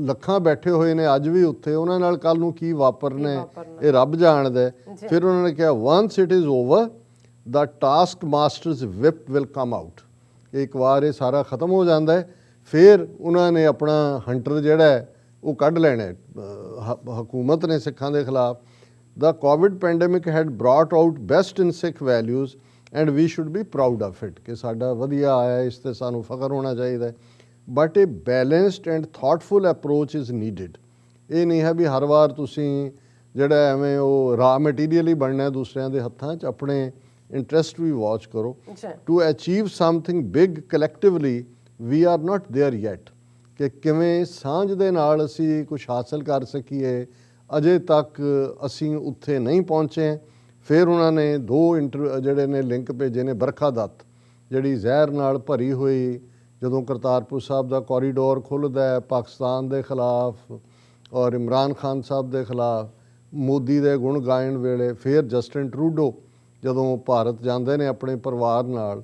ਲੱਖਾਂ ਬੈਠੇ ਹੋਏ ਨੇ ਅੱਜ ਵੀ ਉੱਥੇ, ਉਹਨਾਂ ਨਾਲ ਕੱਲ ਨੂੰ ਕੀ ਵਾਪਰਨਾ ਹੈ ਇਹ ਰੱਬ ਜਾਣਦਾ ਹੈ। ਫਿਰ ਉਹਨਾਂ ਨੇ ਕਿਹਾ once it is over the task master's whip will come out. ਇੱਕ ਵਾਰ ਇਹ ਸਾਰਾ ਖਤਮ ਹੋ ਜਾਂਦਾ ਹੈ, ਫਿਰ ਉਹਨਾਂ ਨੇ ਆਪਣਾ ਹੰਟਰ ਜਿਹੜਾ ਹੈ ਉਹ ਕੱਢ ਲੈਣਾ ਹੈ ਹਕੂਮਤ ਨੇ ਸਿੱਖਾਂ ਦੇ ਖਿਲਾਫ। The COVID pandemic had brought out best in Sikh values and we should be proud of it ਕਿ ਸਾਡਾ ਵਧੀਆ ਆਇਆ, ਇਸ ਤੇ ਸਾਨੂੰ ਫਖਰ ਹੋਣਾ ਚਾਹੀਦਾ ਹੈ। But a balanced and thoughtful approach is needed। ਇਹ ਨਹੀਂ ਹੈ ਵੀ ਹਰ ਵਾਰ ਤੁਸੀਂ ਜਿਹੜਾ ਐਵੇਂ ਉਹ ਰਾ ਮਟੀਰੀਅਲ ਹੀ ਬਣਨਾ ਦੂਸਰਿਆਂ ਦੇ ਹੱਥਾਂ 'ਚ, ਆਪਣੇ ਇੰਟਰਸਟ ਵੀ ਵਾਚ ਕਰੋ। To achieve something big collectively we are not there yet ਕਿ ਕਿਵੇਂ ਸਾਂਝ ਦੇ ਨਾਲ ਅਸੀਂ ਕੁਝ ਹਾਸਲ ਕਰ ਸਕੀਏ, ਅਜੇ ਤੱਕ ਅਸੀਂ ਉੱਥੇ ਨਹੀਂ ਪਹੁੰਚੇ। ਫਿਰ ਉਹਨਾਂ ਨੇ ਦੋ ਜਿਹੜੇ ਨੇ ਲਿੰਕ ਭੇਜੇ ਨੇ। ਬਰਖਾ ਦੱਤ ਜਿਹੜੀ ਜ਼ਹਿਰ ਨਾਲ ਭਰੀ ਹੋਈ, ਜਦੋਂ ਕਰਤਾਰਪੁਰ ਸਾਹਿਬ ਦਾ ਕੋਰੀਡੋਰ ਖੁੱਲ੍ਹਦਾ ਹੈ ਪਾਕਿਸਤਾਨ ਦੇ ਖਿਲਾਫ ਔਰ ਇਮਰਾਨ ਖਾਨ ਸਾਹਿਬ ਦੇ ਖਿਲਾਫ, ਮੋਦੀ ਦੇ ਗੁਣ ਗਾਇਣ ਵੇਲੇ, ਫਿਰ ਜਸਟਿਨ ਟਰੂਡੋ ਜਦੋਂ ਭਾਰਤ ਜਾਂਦੇ ਨੇ ਆਪਣੇ ਪਰਿਵਾਰ ਨਾਲ,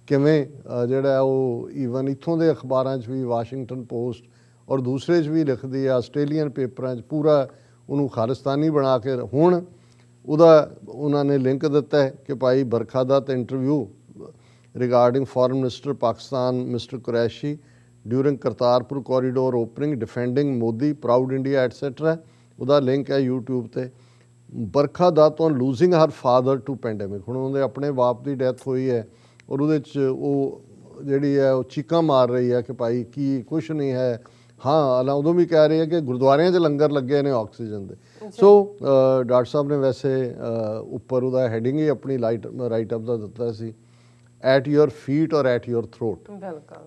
ਕਿਵੇਂ ਜਿਹੜਾ ਉਹ ਈਵਨ ਇੱਥੋਂ ਦੇ ਅਖਬਾਰਾਂ 'ਚ ਵੀ, ਵਾਸ਼ਿੰਗਟਨ ਪੋਸਟ ਔਰ ਦੂਸਰੇ 'ਚ ਵੀ ਲਿਖਦੀ ਆ, ਆਸਟ੍ਰੇਲੀਅਨ ਪੇਪਰਾਂ 'ਚ ਪੂਰਾ ਉਹਨੂੰ ਖਾਲਿਸਤਾਨੀ ਬਣਾ ਕੇ। ਹੁਣ ਉਹਦਾ ਉਹਨਾਂ ਨੇ ਲਿੰਕ ਦਿੱਤਾ ਹੈ ਕਿ ਭਾਈ Barkha Dutt interview regarding foreign minister Pakistan mister Qureshi during Kartarpur corridor opening defending Modi proud India etcetera. ਉਹਦਾ ਲਿੰਕ ਹੈ YouTube ਤੇ। Barkha Dutt on losing her father to pandemic. ਹੁਣ ਉਹਦੇ ਆਪਣੇ ਬਾਪ ਦੀ ਡੈਥ ਹੋਈ ਹੈ ਔਰ ਉਹਦੇ 'ਚ ਉਹ ਜਿਹੜੀ ਹੈ ਉਹ ਚੀਕਾਂ ਮਾਰ ਰਹੀ ਹੈ ਕਿ ਭਾਈ ਕੀ ਕੁਛ ਨਹੀਂ ਹੈ। ਹਾਂ, ਹਾਲਾਂ ਉਦੋਂ ਵੀ ਕਹਿ ਰਹੇ ਹੈ ਕਿ ਗੁਰਦੁਆਰਿਆਂ 'ਚ ਲੰਗਰ ਲੱਗੇ ਨੇ ਆਕਸੀਜਨ ਦੇ। ਸੋ ਡਾਕਟਰ ਸਾਹਿਬ ਨੇ ਵੈਸੇ ਉੱਪਰ ਉਹਦਾ ਹੈਡਿੰਗ ਹੀ ਆਪਣੀ ਰਾਈਟ ਅਪ ਦਾ ਦਿੱਤਾ ਸੀ, ਐਟ ਯੂਰ ਫੀਟ ਔਰ ਐਟ ਯੂਰ ਥਰੋਟ,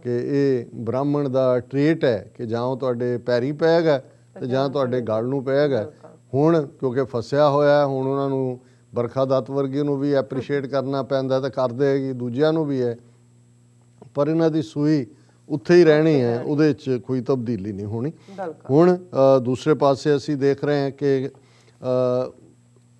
ਕਿ ਇਹ ਬ੍ਰਾਹਮਣ ਦਾ ਟ੍ਰੇਟ ਹੈ ਕਿ ਜਾਂ ਉਹ ਤੁਹਾਡੇ ਪੈਰੀ ਪਏਗਾ ਤੇ ਜਾਂ ਤੁਹਾਡੇ ਗਲ ਨੂੰ ਪਏਗਾ। ਹੁਣ ਕਿਉਂਕਿ ਫਸਿਆ ਹੋਇਆ, ਹੁਣ ਉਹਨਾਂ ਨੂੰ ਬਰਖਾ ਦੱਤ ਵਰਗੇ ਨੂੰ ਵੀ ਐਪਰੀਸ਼ੀਏਟ ਕਰਨਾ ਪੈਂਦਾ ਤੇ ਕਰਦੇ ਹੈਗੀ, ਦੂਜਿਆਂ ਨੂੰ ਵੀ ਹੈ, ਪਰ ਇਹਨਾਂ ਦੀ ਸੂਈ ਉੱਥੇ ਹੀ ਰਹਿਣੀ ਹੈ, ਉਹਦੇ 'ਚ ਕੋਈ ਤਬਦੀਲੀ ਨਹੀਂ ਹੋਣੀ। ਹੁਣ ਦੂਸਰੇ ਪਾਸੇ ਅਸੀਂ ਦੇਖ ਰਹੇ ਹਾਂ ਕਿ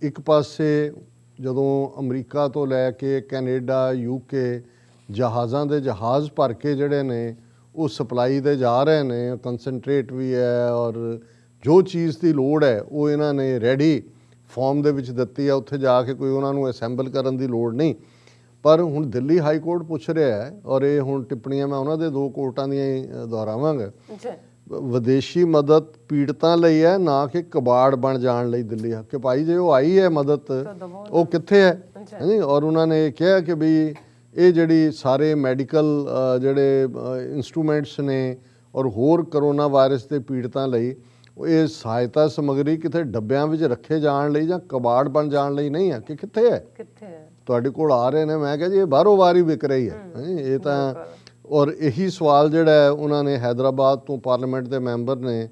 ਇੱਕ ਪਾਸੇ ਜਦੋਂ ਅਮਰੀਕਾ ਤੋਂ ਲੈ ਕੇ ਕੈਨੇਡਾ, UK ਜਹਾਜ਼ਾਂ ਦੇ ਜਹਾਜ਼ ਭਰ ਕੇ ਜਿਹੜੇ ਨੇ ਉਹ ਸਪਲਾਈ ਦੇ ਜਾ ਰਹੇ ਨੇ, ਕੰਸਨਟਰੇਟ ਵੀ ਹੈ ਔਰ ਜੋ ਚੀਜ਼ ਦੀ ਲੋੜ ਹੈ ਉਹ ਇਹਨਾਂ ਨੇ ਰੈਡੀ ਫਾਰਮ ਦੇ ਵਿੱਚ ਦਿੱਤੀ ਹੈ। ਉੱਥੇ ਜਾ ਕੇ ਕੋਈ ਉਹਨਾਂ ਨੂੰ ਅਸੈਂਬਲ ਕਰਨ ਦੀ ਲੋੜ ਨਹੀਂ। ਪਰ ਹੁਣ ਦਿੱਲੀ ਹਾਈ ਕੋਰਟ ਪੁੱਛ ਰਿਹਾ ਹੈ, ਔਰ ਇਹ ਹੁਣ ਟਿੱਪਣੀਆਂ ਮੈਂ ਉਹਨਾਂ ਦੇ ਦੋ ਕੋਰਟਾਂ ਦੀਆਂ ਹੀ ਦੁਹਰਾਵਾਂਗਾ, ਵਿਦੇਸ਼ੀ ਮਦਦ ਪੀੜਤਾਂ ਲਈ ਹੈ ਨਾ ਕਿ ਕਬਾੜ ਬਣ ਜਾਣ ਲਈ ਦਿੱਲੀ ਕਿ ਭਾਈ ਜੇ ਉਹ ਆਈ ਹੈ ਮਦਦ ਉਹ ਕਿੱਥੇ ਹੈ ਹਾਂਜੀ। ਔਰ ਉਹਨਾਂ ਨੇ ਕਿਹਾ ਕਿ ਵੀ ਇਹ ਜਿਹੜੀ ਸਾਰੇ ਮੈਡੀਕਲ ਜਿਹੜੇ ਇੰਸਟਰੂਮੈਂਟਸ ਨੇ ਔਰ ਹੋਰ ਕਰੋਨਾ ਵਾਇਰਸ ਦੇ ਪੀੜਤਾਂ ਲਈ ਇਹ ਸਹਾਇਤਾ ਸਮੱਗਰੀ ਕਿਤੇ ਡੱਬਿਆਂ ਵਿੱਚ ਰੱਖੇ ਜਾਣ ਲਈ ਜਾਂ ਕਬਾੜ ਬਣ ਜਾਣ ਲਈ ਨਹੀਂ ਹੈ ਕਿ ਕਿੱਥੇ ਹੈ ਤੁਹਾਡੇ ਕੋਲ ਆ ਰਹੇ ਨੇ। ਮੈਂ ਕਿਹਾ ਜੀ ਇਹ ਬਾਹਰੋਂ ਬਾਹਰ ਹੀ ਵਿਕ ਰਹੀ ਹੈ ਇਹ ਤਾਂ। ਔਰ ਇਹੀ ਸਵਾਲ ਜਿਹੜਾ ਹੈ ਉਹਨਾਂ ਨੇ ਹੈਦਰਾਬਾਦ ਤੋਂ ਪਾਰਲੀਮੈਂਟ ਦੇ ਮੈਂਬਰ ਨੇ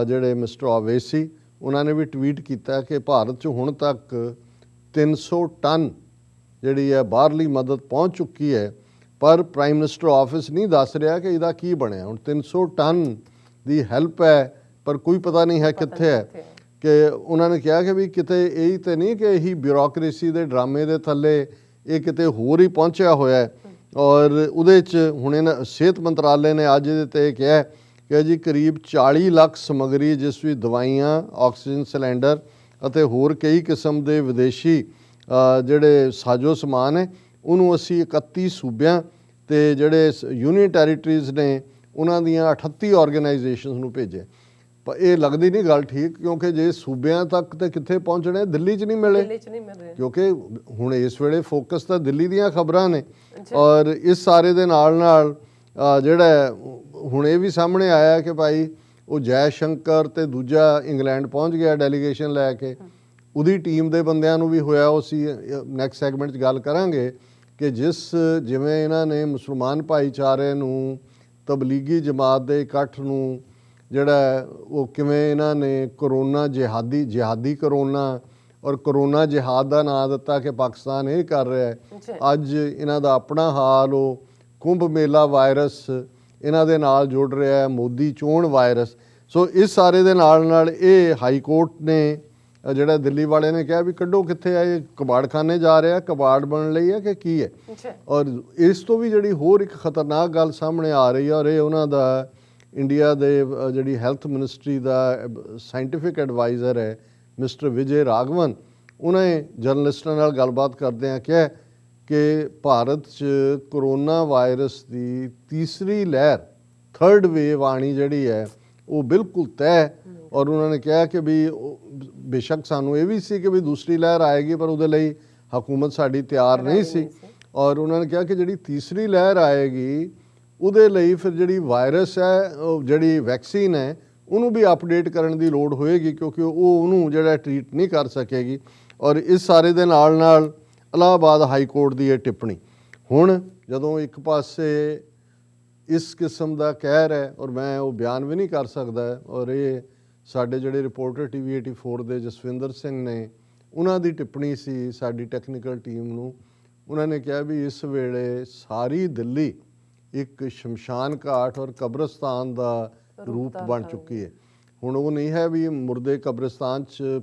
ਜਿਹੜੇ ਮਿਸਟਰ ਓਵੈਸੀ, ਉਹਨਾਂ ਨੇ ਵੀ ਟਵੀਟ ਕੀਤਾ ਕਿ ਭਾਰਤ 'ਚ ਹੁਣ ਤੱਕ 300 ਟਨ ਜਿਹੜੀ ਹੈ ਬਾਹਰਲੀ ਮਦਦ ਪਹੁੰਚ ਚੁੱਕੀ ਹੈ, ਪਰ ਪ੍ਰਾਈਮ ਮਿਨਿਸਟਰ ਆਫਿਸ ਨਹੀਂ ਦੱਸ ਰਿਹਾ ਕਿ ਇਹਦਾ ਕੀ ਬਣਿਆ। ਹੁਣ 300 ਟਨ ਦੀ ਹੈਲਪ ਹੈ ਪਰ ਕੋਈ ਪਤਾ ਨਹੀਂ ਹੈ ਕਿੱਥੇ ਹੈ। ਕਿ ਉਹਨਾਂ ਨੇ ਕਿਹਾ ਕਿ ਵੀ ਕਿਤੇ ਇਹ ਤਾਂ ਨਹੀਂ ਕਿ ਇਹੀ ਬਿਊਰੋਕਰੇਸੀ ਦੇ ਡਰਾਮੇ ਦੇ ਥੱਲੇ ਇਹ ਕਿਤੇ ਹੋਰ ਹੀ ਪਹੁੰਚਿਆ ਹੋਇਆ ਹੈ। ਔਰ ਉਹਦੇ 'ਚ ਹੁਣ ਇਹਨਾਂ ਸਿਹਤ ਮੰਤਰਾਲੇ ਨੇ ਅੱਜ ਇਹਦੇ 'ਤੇ ਕਿਹਾ ਕਿ ਜੀ ਕਰੀਬ 40 ਲੱਖ ਸਮੱਗਰੀ ਜਿਸ ਵਿੱਚ ਦਵਾਈਆਂ, ਆਕਸੀਜਨ ਸਿਲੰਡਰ ਅਤੇ ਹੋਰ ਕਈ ਕਿਸਮ ਦੇ ਵਿਦੇਸ਼ੀ ਜਿਹੜੇ ਸਾਜੋ ਸਮਾਨ ਹੈ ਉਹਨੂੰ ਅਸੀਂ 31 ਸੂਬਿਆਂ ਤੇ ਜਿਹੜੇ ਯੂਨੀਅਨ ਟੈਰੀਟਰੀਜ਼ ਨੇ ਉਹਨਾਂ ਦੀਆਂ 38 ਆਰਗੇਨਾਈਜੇਸ਼ਨਸ ਨੂੰ ਭੇਜੇ। ਪਰ ਇਹ ਲੱਗਦੀ ਨਹੀਂ ਗੱਲ ਠੀਕ, ਕਿਉਂਕਿ ਜੇ ਸੂਬਿਆਂ ਤੱਕ ਤੇ ਕਿੱਥੇ ਪਹੁੰਚਣੇ, ਦਿੱਲੀ 'ਚ ਨਹੀਂ ਮਿਲੇ, ਕਿਉਂਕਿ ਹੁਣ ਇਸ ਵੇਲੇ ਫੋਕਸ ਤਾਂ ਦਿੱਲੀ ਦੀਆਂ ਖਬਰਾਂ ਨੇ। ਔਰ ਇਸ ਸਾਰੇ ਦੇ ਨਾਲ ਜਿਹੜਾ ਹੁਣ ਇਹ ਵੀ ਸਾਹਮਣੇ ਆਇਆ ਕਿ ਭਾਈ ਉਹ ਜੈ ਸ਼ੰਕਰ ਤੇ ਦੂਜਾ ਇੰਗਲੈਂਡ ਪਹੁੰਚ ਗਿਆ ਡੈਲੀਗੇਸ਼ਨ ਲੈ ਕੇ, ਉਹਦੀ ਟੀਮ ਦੇ ਬੰਦਿਆਂ ਨੂੰ ਵੀ ਹੋਇਆ। ਉਹ ਅਸੀਂ ਨੈਕਸਟ ਸੈਗਮੈਂਟ 'ਚ ਗੱਲ ਕਰਾਂਗੇ ਕਿ ਜਿਵੇਂ ਇਹਨਾਂ ਨੇ ਮੁਸਲਮਾਨ ਭਾਈਚਾਰੇ ਨੂੰ, ਤਬਲੀਗੀ ਜਮਾਤ ਦੇ ਇਕੱਠ ਨੂੰ ਜਿਹੜਾ ਉਹ ਕਿਵੇਂ ਇਹਨਾਂ ਨੇ ਕਰੋਨਾ ਜਿਹਾਦੀ ਕਰੋਨਾ ਔਰ ਕਰੋਨਾ ਜਿਹਾਦ ਦਾ ਨਾਂ ਦਿੱਤਾ ਕਿ ਪਾਕਿਸਤਾਨ ਇਹ ਕਰ ਰਿਹਾ ਹੈ। ਅੱਜ ਇਹਨਾਂ ਦਾ ਆਪਣਾ ਹਾਲ ਉਹ ਕੁੰਭ ਮੇਲਾ ਵਾਇਰਸ ਇਹਨਾਂ ਦੇ ਨਾਲ ਜੁੜ ਰਿਹਾ ਹੈ ਮੋਦੀ ਚੋਣ ਵਾਇਰਸ। ਸੋ ਇਸ ਸਾਰੇ ਦੇ ਨਾਲ ਇਹ ਹਾਈ ਕੋਰਟ ਨੇ ਜਿਹੜਾ ਦਿੱਲੀ ਵਾਲੇ ਨੇ ਕਿਹਾ ਵੀ ਕੱਢੋ ਕਿੱਥੇ ਆ ਇਹ, ਕਬਾੜਖਾਨੇ ਜਾ ਰਿਹਾ, ਕਬਾੜ ਬਣਨ ਲਈ ਹੈ ਕਿ ਕੀ ਹੈ। ਔਰ ਇਸ ਤੋਂ ਵੀ ਜਿਹੜੀ ਹੋਰ ਇੱਕ ਖਤਰਨਾਕ ਗੱਲ ਸਾਹਮਣੇ ਆ ਰਹੀ ਹੈ, ਔਰ ਇਹ ਉਹਨਾਂ ਦਾ ਇੰਡੀਆ ਦੇ ਜਿਹੜੀ ਹੈਲਥ ਮਿਨਿਸਟਰੀ ਦਾ ਸਾਇੰਟੀਫਿਕ ਐਡਵਾਈਜ਼ਰ ਹੈ ਮਿਸਟਰ ਵਿਜੇ ਰਾਘਵਨ, ਉਹਨੇ ਜਰਨਲਿਸਟਾਂ ਨਾਲ ਗੱਲਬਾਤ ਕਰਦਿਆਂ ਕਿਹਾ ਕਿ ਭਾਰਤ 'ਚ ਕਰੋਨਾ ਵਾਇਰਸ ਦੀ ਤੀਸਰੀ ਲਹਿਰ, ਥਰਡ ਵੇਵ ਆਣੀ ਜਿਹੜੀ ਹੈ ਉਹ ਬਿਲਕੁਲ ਤੈਅ। ਔਰ ਉਹਨਾਂ ਨੇ ਕਿਹਾ ਕਿ ਵੀ ਬੇਸ਼ੱਕ ਸਾਨੂੰ ਇਹ ਵੀ ਸੀ ਕਿ ਵੀ ਦੂਸਰੀ ਲਹਿਰ ਆਏਗੀ, ਪਰ ਉਹਦੇ ਲਈ ਹਕੂਮਤ ਸਾਡੀ ਤਿਆਰ ਨਹੀਂ ਸੀ। ਔਰ ਉਹਨਾਂ ਨੇ ਕਿਹਾ ਕਿ ਜਿਹੜੀ ਤੀਸਰੀ ਲਹਿਰ ਆਏਗੀ ਉਹਦੇ ਲਈ ਫਿਰ ਜਿਹੜੀ ਵਾਇਰਸ ਹੈ, ਜਿਹੜੀ ਵੈਕਸੀਨ ਹੈ, ਉਹਨੂੰ ਵੀ ਅਪਡੇਟ ਕਰਨ ਦੀ ਲੋੜ ਹੋਏਗੀ, ਕਿਉਂਕਿ ਉਹਨੂੰ ਜਿਹੜਾ ਟ੍ਰੀਟ ਨਹੀਂ ਕਰ ਸਕੇਗੀ। ਔਰ ਇਸ ਸਾਰੇ ਦੇ ਨਾਲ ਇਲਾਹਾਬਾਦ ਹਾਈ ਕੋਰਟ ਦੀ ਇਹ ਟਿੱਪਣੀ ਹੁਣ ਜਦੋਂ ਇੱਕ ਪਾਸੇ ਇਸ ਕਿਸਮ ਦਾ ਕਹਿਰ ਹੈ, ਔਰ ਮੈਂ ਉਹ ਬਿਆਨ ਵੀ ਨਹੀਂ ਕਰ ਸਕਦਾ, ਔਰ ਇਹ ਸਾਡੇ ਜਿਹੜੇ ਰਿਪੋਰਟਰ TV 84 ਦੇ ਜਸਵਿੰਦਰ ਸਿੰਘ ਨੇ, ਉਹਨਾਂ ਦੀ ਟਿੱਪਣੀ ਸੀ ਸਾਡੀ ਟੈਕਨੀਕਲ ਟੀਮ ਨੂੰ। ਉਹਨਾਂ ਨੇ ਕਿਹਾ ਵੀ ਇਸ ਵੇਲੇ ਸਾਰੀ ਦਿੱਲੀ ਇੱਕ ਸ਼ਮਸ਼ਾਨ ਘਾਟ ਔਰ ਕਬਰਸਤਾਨ ਦਾ ਰੂਪ ਬਣ ਚੁੱਕੀ ਹੈ। ਹੁਣ ਉਹ ਨਹੀਂ ਹੈ ਵੀ ਮੁਰਦੇ ਕਬਰਸਤਾਨ 'ਚ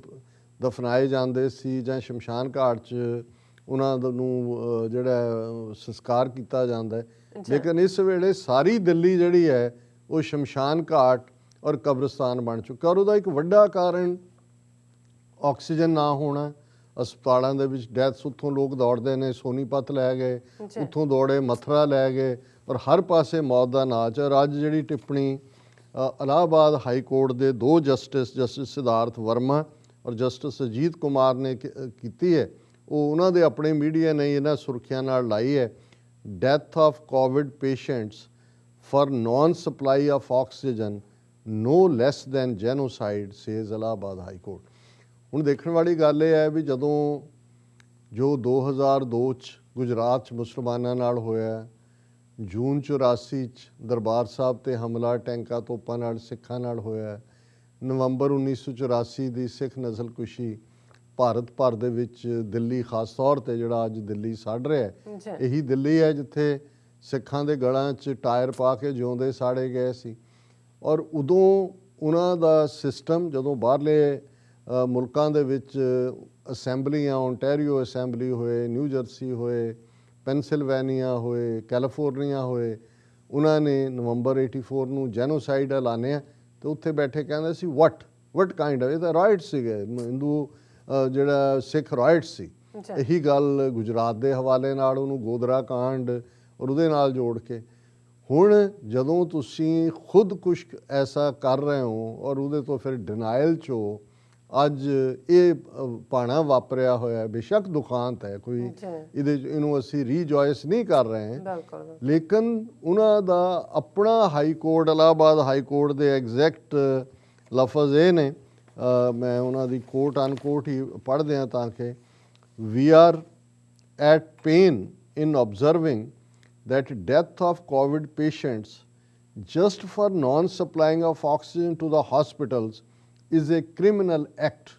ਦਫਨਾਏ ਜਾਂਦੇ ਸੀ ਜਾਂ ਸ਼ਮਸ਼ਾਨ ਘਾਟ 'ਚ ਉਹਨਾਂ ਨੂੰ ਜਿਹੜਾ ਸੰਸਕਾਰ ਕੀਤਾ ਜਾਂਦਾ ਹੈ, ਲੇਕਿਨ ਇਸ ਵੇਲੇ ਸਾਰੀ ਦਿੱਲੀ ਜਿਹੜੀ ਹੈ ਉਹ ਸ਼ਮਸ਼ਾਨ ਘਾਟ ਔਰ ਕਬਰਸਤਾਨ ਬਣ ਚੁੱਕਾ। ਔਰ ਉਹਦਾ ਇੱਕ ਵੱਡਾ ਕਾਰਨ ਆਕਸੀਜਨ ਨਾ ਹੋਣਾ। ਹਸਪਤਾਲਾਂ ਦੇ ਵਿੱਚ ਡੈਥਸ, ਉੱਥੋਂ ਲੋਕ ਦੌੜਦੇ ਨੇ, ਸੋਨੀਪਤ ਲੈ ਗਏ, ਉੱਥੋਂ ਦੌੜੇ ਮਥੁਰਾ ਲੈ ਗਏ, ਔਰ ਹਰ ਪਾਸੇ ਮੌਤ ਦਾ ਨਾਚ। ਔਰ ਅੱਜ ਜਿਹੜੀ ਟਿੱਪਣੀ ਇਲਾਹਾਬਾਦ ਹਾਈ ਕੋਰਟ ਦੇ ਦੋ ਜਸਟਿਸ ਸਿਧਾਰਥ ਵਰਮਾ ਔਰ ਜਸਟਿਸ ਅਜੀਤ ਕੁਮਾਰ ਨੇ ਕੀਤੀ ਹੈ, ਉਹ ਉਹਨਾਂ ਦੇ ਆਪਣੇ ਮੀਡੀਆ ਨੇ ਇਹਨਾਂ ਸੁਰਖੀਆਂ ਨਾਲ ਲਾਈ ਹੈ। Death of Covid patients for non supply of oxygen no less than genocide says Allahabad high court. ਹੁਣ ਦੇਖਣ ਵਾਲੀ ਗੱਲ ਇਹ ਹੈ ਵੀ ਜਦੋਂ ਜੋ 2002 'ਚ ਗੁਜਰਾਤ 'ਚ ਮੁਸਲਮਾਨਾਂ ਨਾਲ ਹੋਇਆ, ਜੂਨ 84 'ਚ ਦਰਬਾਰ ਸਾਹਿਬ 'ਤੇ ਹਮਲਾ ਟੈਂਕਾਂ ਤੋਪਾਂ ਨਾਲ ਸਿੱਖਾਂ ਨਾਲ ਹੋਇਆ, ਨਵੰਬਰ 1984 ਦੀ ਸਿੱਖ ਨਸਲਕੁਸ਼ੀ ਭਾਰਤ ਭਰ ਦੇ ਵਿੱਚ, ਦਿੱਲੀ ਖਾਸ ਤੌਰ 'ਤੇ ਜਿਹੜਾ ਅੱਜ ਦਿੱਲੀ ਸੜ ਰਿਹਾ ਹੈ, ਇਹੀ ਦਿੱਲੀ ਹੈ ਜਿੱਥੇ ਸਿੱਖਾਂ ਦੇ ਗਲਾਂ 'ਚ ਟਾਇਰ ਪਾ ਕੇ ਜਿਉਂਦੇ ਸਾੜੇ ਗਏ ਸੀ। ਔਰ ਉਦੋਂ ਉਹਨਾਂ ਦਾ ਸਿਸਟਮ, ਜਦੋਂ ਬਾਹਰਲੇ ਮੁਲਕਾਂ ਦੇ ਵਿੱਚ ਅਸੈਂਬਲੀਆਂ, ਓਨਟਾਰੀਓ ਅਸੈਂਬਲੀ ਹੋਏ, ਨਿਊ ਜਰਸੀ ਹੋਏ, ਪੈਨਸਿਲਵੇਨੀਆ ਹੋਏ, ਕੈਲੀਫੋਰਨੀਆ ਹੋਏ, ਉਹਨਾਂ ਨੇ ਨਵੰਬਰ 84 ਨੂੰ ਜੈਨੋਸਾਈਡ ਐਲਾਨਿਆ ਤੇ ਉੱਥੇ ਬੈਠੇ ਕਹਿੰਦੇ ਸੀ ਵਟ ਕਾਈਂਡ ਆਫ, ਇਹ ਤਾਂ ਰਾਈਟ ਸੀਗੇ, ਹਿੰਦੂ ਜਿਹੜਾ ਸਿੱਖ ਰਾਈਟ ਸੀ। ਇਹੀ ਗੱਲ ਗੁਜਰਾਤ ਦੇ ਹਵਾਲੇ ਨਾਲ ਉਹਨੂੰ ਗੋਦਰਾ ਕਾਂਡ ਔਰ ਉਹਦੇ ਨਾਲ ਜੋੜ ਕੇ ਹੁਣ ਜਦੋਂ ਤੁਸੀਂ ਖੁਦ ਕੁਛ ਐਸਾ ਕਰ ਰਹੇ ਹੋ ਔਰ ਉਹਦੇ ਤੋਂ ਫਿਰ ਡਿਨਾਇਲ 'ਚ ਹੋ, ਅੱਜ ਇਹ ਭਾਣਾ ਵਾਪਰਿਆ ਹੋਇਆ, ਬੇਸ਼ੱਕ ਦੁਖਾਂਤ ਹੈ, ਕੋਈ ਇਹਨੂੰ ਅਸੀਂ ਰੀਜੋਇਸ ਨਹੀਂ ਕਰ ਰਹੇ ਹਾਂ, ਲੇਕਿਨ ਉਹਨਾਂ ਦਾ ਆਪਣਾ high court, Allahabad high court ਦੇ ਐਗਜ਼ੈਕਟ ਲਫ਼ਜ਼ ਇਹ ਨੇ, ਮੈਂ ਉਹਨਾਂ ਦੀ ਕੋਟ ਅਨਕੋਟ ਹੀ ਪੜ੍ਹਦੇ ਹਾਂ ਤਾਂ ਕਿ we are at pain in observing that death of COVID patients just for non-supplying of oxygen to the hospitals is a criminal act।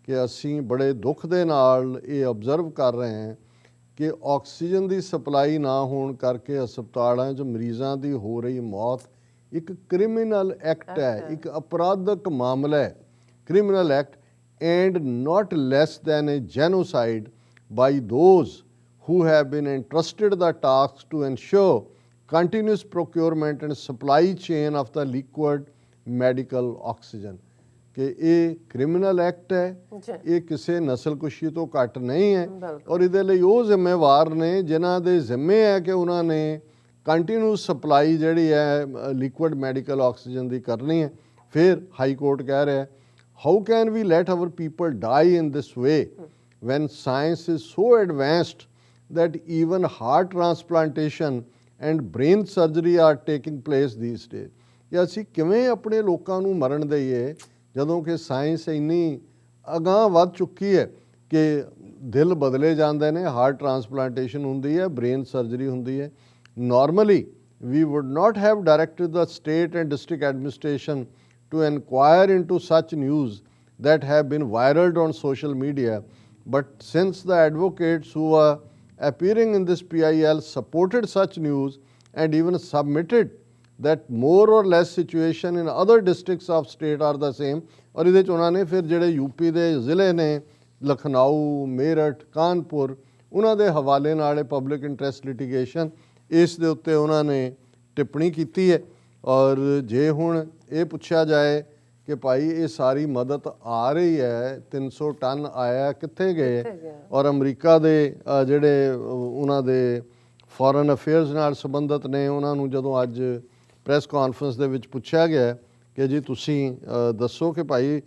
ਕਿ ਅਸੀਂ ਬੜੇ ਦੁੱਖ ਦੇ ਨਾਲ ਇਹ observe ਕਰ ਰਹੇ ਹਾਂ ਕਿ ਆਕਸੀਜਨ ਦੀ ਸਪਲਾਈ ਨਾ ਹੋਣ ਕਰਕੇ ਹਸਪਤਾਲਾਂ 'ਚ ਮਰੀਜ਼ਾਂ ਦੀ ਹੋ ਰਹੀ ਮੌਤ ਇੱਕ ਕ੍ਰਿਮੀਨਲ ਐਕਟ ਹੈ, ਇੱਕ ਅਪਰਾਧਕ ਮਾਮਲਾ ਹੈ, criminal act, and not less than a genocide by those who have been entrusted the task to ensure continuous procurement and supply chain of the liquid medical oxygen। ਕਿ ਇਹ ਕ੍ਰਿਮੀਨਲ ਐਕਟ ਹੈ, ਇਹ ਕਿਸੇ ਨਸਲਕੁਸ਼ੀ ਤੋਂ ਘੱਟ ਨਹੀਂ ਹੈ, ਔਰ ਇਹਦੇ ਲਈ ਉਹ ਜ਼ਿੰਮੇਵਾਰ ਨੇ ਜਿਨ੍ਹਾਂ ਦੇ ਜ਼ਿੰਮੇ ਹੈ ਕਿ ਉਹਨਾਂ ਨੇ ਕੰਟੀਨਿਊਸ ਸਪਲਾਈ ਜਿਹੜੀ ਹੈ ਲਿਕੁਇਡ ਮੈਡੀਕਲ ਆਕਸੀਜਨ ਦੀ ਕਰਨੀ ਹੈ। ਫਿਰ ਹਾਈ ਕੋਰਟ ਕਹਿ ਰਿਹਾ, how can we let our people die in this way when science is so advanced that even heart transplantation and brain surgery are taking place these days। ਕਿ ਅਸੀਂ ਕਿਵੇਂ ਆਪਣੇ ਲੋਕਾਂ ਨੂੰ ਮਰਨ ਦਈਏ ਜਦੋਂ ਕਿ ਸਾਇੰਸ ਇੰਨੀ ਅਗਾਂਹ ਵੱਧ ਚੁੱਕੀ ਹੈ ਕਿ ਦਿਲ ਬਦਲੇ ਜਾਂਦੇ ਨੇ, ਹਾਰਟ ਟਰਾਂਸਪਲਾਂਟੇਸ਼ਨ ਹੁੰਦੀ ਹੈ, ਬ੍ਰੇਨ ਸਰਜਰੀ ਹੁੰਦੀ ਹੈ। Normally we would not have directed the state and district administration to inquire into such news that have been viraled on social media, but since the advocates who were appearing in this PIL supported such news and even submitted that more or less situation in other districts of state are the same। ਔਰ ਇਹਦੇ 'ਚ ਉਹਨਾਂ ਨੇ ਫਿਰ ਜਿਹੜੇ UP ਦੇ ਜ਼ਿਲ੍ਹੇ ਨੇ ਲਖਨਊ, ਮੇਰਠ, ਕਾਨਪੁਰ, ਉਹਨਾਂ ਦੇ ਹਵਾਲੇ ਨਾਲ ਪਬਲਿਕ ਇੰਟਰਸਟ ਲਿਟੀਗੇਸ਼ਨ ਇਸ ਦੇ ਉੱਤੇ ਉਹਨਾਂ ਨੇ ਟਿੱਪਣੀ ਕੀਤੀ ਹੈ। ਔਰ ਜੇ ਹੁਣ ਇਹ ਪੁੱਛਿਆ ਜਾਏ ਕਿ ਭਾਈ ਇਹ ਸਾਰੀ ਮਦਦ ਆ ਰਹੀ ਹੈ, 300 ਟਨ ਆਇਆ, ਕਿੱਥੇ ਗਏ? ਔਰ ਅਮਰੀਕਾ ਦੇ ਜਿਹੜੇ ਉਹਨਾਂ ਦੇ ਫੋਰਨ ਅਫੇਅਰਸ ਨਾਲ ਸੰਬੰਧਿਤ ਨੇ, ਉਹਨਾਂ ਨੂੰ ਜਦੋਂ ਅੱਜ ਪ੍ਰੈਸ ਕਾਨਫਰੰਸ ਦੇ ਵਿੱਚ ਪੁੱਛਿਆ ਗਿਆ ਕਿ ਜੀ ਤੁਸੀਂ ਦੱਸੋ ਕਿ ਭਾਈ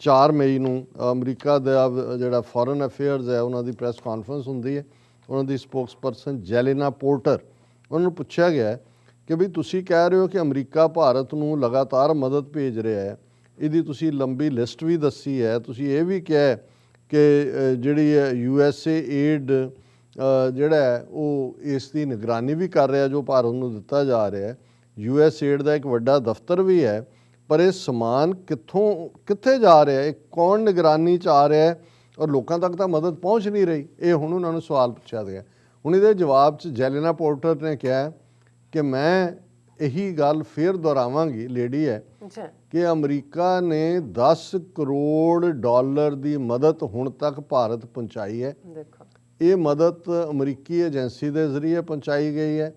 4 ਮਈ ਨੂੰ ਅਮਰੀਕਾ ਦਾ ਜਿਹੜਾ ਫੋਰਨ ਅਫੇਅਰਸ ਹੈ ਉਹਨਾਂ ਦੀ ਪ੍ਰੈਸ ਕਾਨਫਰੰਸ ਹੁੰਦੀ ਹੈ, ਉਹਨਾਂ ਦੀ ਸਪੋਕਸਪਰਸਨ ਜੈਲੇਨਾ ਪੋਰਟਰ, ਉਹਨਾਂ ਨੂੰ ਪੁੱਛਿਆ ਗਿਆ ਕਿ ਵੀ ਤੁਸੀਂ ਕਹਿ ਰਹੇ ਹੋ ਕਿ ਅਮਰੀਕਾ ਭਾਰਤ ਨੂੰ ਲਗਾਤਾਰ ਮਦਦ ਭੇਜ ਰਿਹਾ ਹੈ, ਇਹਦੀ ਤੁਸੀਂ ਲੰਬੀ ਲਿਸਟ ਵੀ ਦੱਸੀ ਹੈ, ਤੁਸੀਂ ਇਹ ਵੀ ਕਿਹਾ ਕਿ ਜਿਹੜੀ ਹੈ USA ਏਡ ਜਿਹੜਾ ਹੈ ਉਹ ਇਸ ਦੀ ਨਿਗਰਾਨੀ ਵੀ ਕਰ ਰਿਹਾ ਜੋ ਭਾਰਤ ਨੂੰ ਦਿੱਤਾ ਜਾ ਰਿਹਾ ਹੈ। US ਏਡ ਦਾ ਇੱਕ ਵੱਡਾ ਦਫ਼ਤਰ ਵੀ ਹੈ, ਪਰ ਇਹ ਸਮਾਨ ਕਿੱਥੇ ਜਾ ਰਿਹਾ ਹੈ, ਕੌਣ ਨਿਗਰਾਨੀ 'ਚ ਆ ਰਿਹਾ ਹੈ ਔਰ ਲੋਕਾਂ ਤੱਕ ਤਾਂ ਮਦਦ ਪਹੁੰਚ ਨਹੀਂ ਰਹੀ। ਇਹ ਹੁਣ ਉਹਨਾਂ ਨੂੰ ਸਵਾਲ ਪੁੱਛਿਆ ਗਿਆ। ਹੁਣ ਇਹਦੇ ਜਵਾਬ 'ਚ ਜੈਲੇਨਾ ਪੋਰਟਰ ਨੇ ਕਿਹਾ ਕਿ ਮੈਂ ਇਹੀ ਗੱਲ ਫਿਰ ਦੁਹਰਾਵਾਂਗੀ, ਲੇਡੀ ਹੈ, ਕਿ ਅਮਰੀਕਾ ਨੇ 10 ਕਰੋੜ ਡਾਲਰ ਦੀ ਮਦਦ ਹੁਣ ਤੱਕ ਭਾਰਤ ਪਹੁੰਚਾਈ ਹੈ। ਇਹ ਮਦਦ ਅਮਰੀਕੀ ਏਜੰਸੀ ਦੇ ਜ਼ਰੀਏ ਪਹੁੰਚਾਈ ਗਈ ਹੈ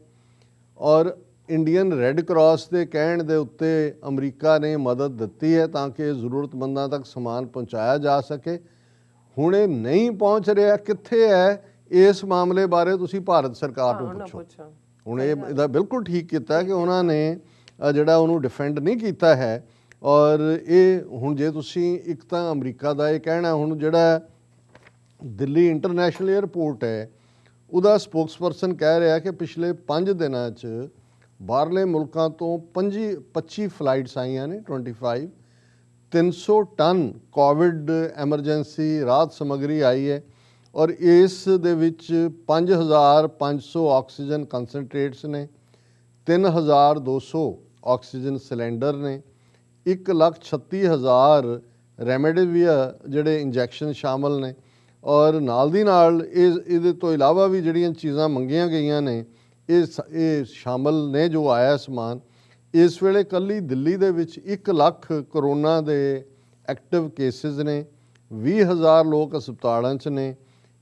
ਔਰ ਇੰਡੀਅਨ ਰੈੱਡ ਕਰਾਸ ਦੇ ਕਹਿਣ ਦੇ ਉੱਤੇ ਅਮਰੀਕਾ ਨੇ ਮਦਦ ਦਿੱਤੀ ਹੈ ਤਾਂ ਕਿ ਜ਼ਰੂਰਤਮੰਦਾਂ ਤੱਕ ਸਮਾਨ ਪਹੁੰਚਾਇਆ ਜਾ ਸਕੇ। ਹੁਣ ਇਹ ਨਹੀਂ ਪਹੁੰਚ ਰਿਹਾ, ਕਿੱਥੇ ਹੈ, ਇਸ ਮਾਮਲੇ ਬਾਰੇ ਤੁਸੀਂ ਭਾਰਤ ਸਰਕਾਰ ਨੂੰ ਪੁੱਛੋ। ਹੁਣ ਇਹਦਾ ਬਿਲਕੁਲ ਠੀਕ ਕੀਤਾ ਕਿ ਉਹਨਾਂ ਨੇ ਜਿਹੜਾ ਉਹਨੂੰ ਡਿਫੈਂਡ ਨਹੀਂ ਕੀਤਾ ਹੈ। ਔਰ ਇਹ ਹੁਣ ਜੇ ਤੁਸੀਂ ਇੱਕ ਤਾਂ ਅਮਰੀਕਾ ਦਾ ਇਹ ਕਹਿਣਾ, ਹੁਣ ਜਿਹੜਾ ਦਿੱਲੀ ਇੰਟਰਨੈਸ਼ਨਲ ਏਅਰਪੋਰਟ ਹੈ ਉਹਦਾ ਸਪੋਕਸਪਰਸਨ ਕਹਿ ਰਿਹਾ ਕਿ ਪਿਛਲੇ 5 ਦਿਨਾਂ 'ਚ ਬਾਹਰਲੇ ਮੁਲਕਾਂ ਤੋਂ 25 ਫਲਾਈਟਸ ਆਈਆਂ ਨੇ, 25, 300 ਟਨ ਕੋਵਿਡ ਐਮਰਜੈਂਸੀ ਰਾਹਤ ਸਮੱਗਰੀ ਆਈ ਹੈ ਔਰ ਇਸ ਦੇ ਵਿੱਚ 5500 ਆਕਸੀਜਨ ਕੰਸਨਟ੍ਰੇਟਸ ਨੇ, 3200 ਆਕਸੀਜਨ ਸਿਲੰਡਰ ਨੇ, 1,36,000 ਰੈਮਡੇਸਿਵਿਰ ਜਿਹੜੇ ਇੰਜੈਕਸ਼ਨ ਸ਼ਾਮਲ ਨੇ ਔਰ ਨਾਲ ਦੀ ਨਾਲ ਇਹਦੇ ਤੋਂ ਇਲਾਵਾ ਵੀ ਜਿਹੜੀਆਂ ਚੀਜ਼ਾਂ ਮੰਗੀਆਂ ਗਈਆਂ ਨੇ ਇਹ ਸ਼ਾਮਲ ਨੇ ਜੋ ਆਇਆ ਸਮਾਨ। ਇਸ ਵੇਲੇ ਕੱਲੀ ਦਿੱਲੀ ਦੇ ਵਿੱਚ 1 ਲੱਖ ਕਰੋਨਾ ਦੇ ਐਕਟਿਵ ਕੇਸਿਸ ਨੇ, 20,000 ਲੋਕ ਹਸਪਤਾਲਾਂ 'ਚ ਨੇ।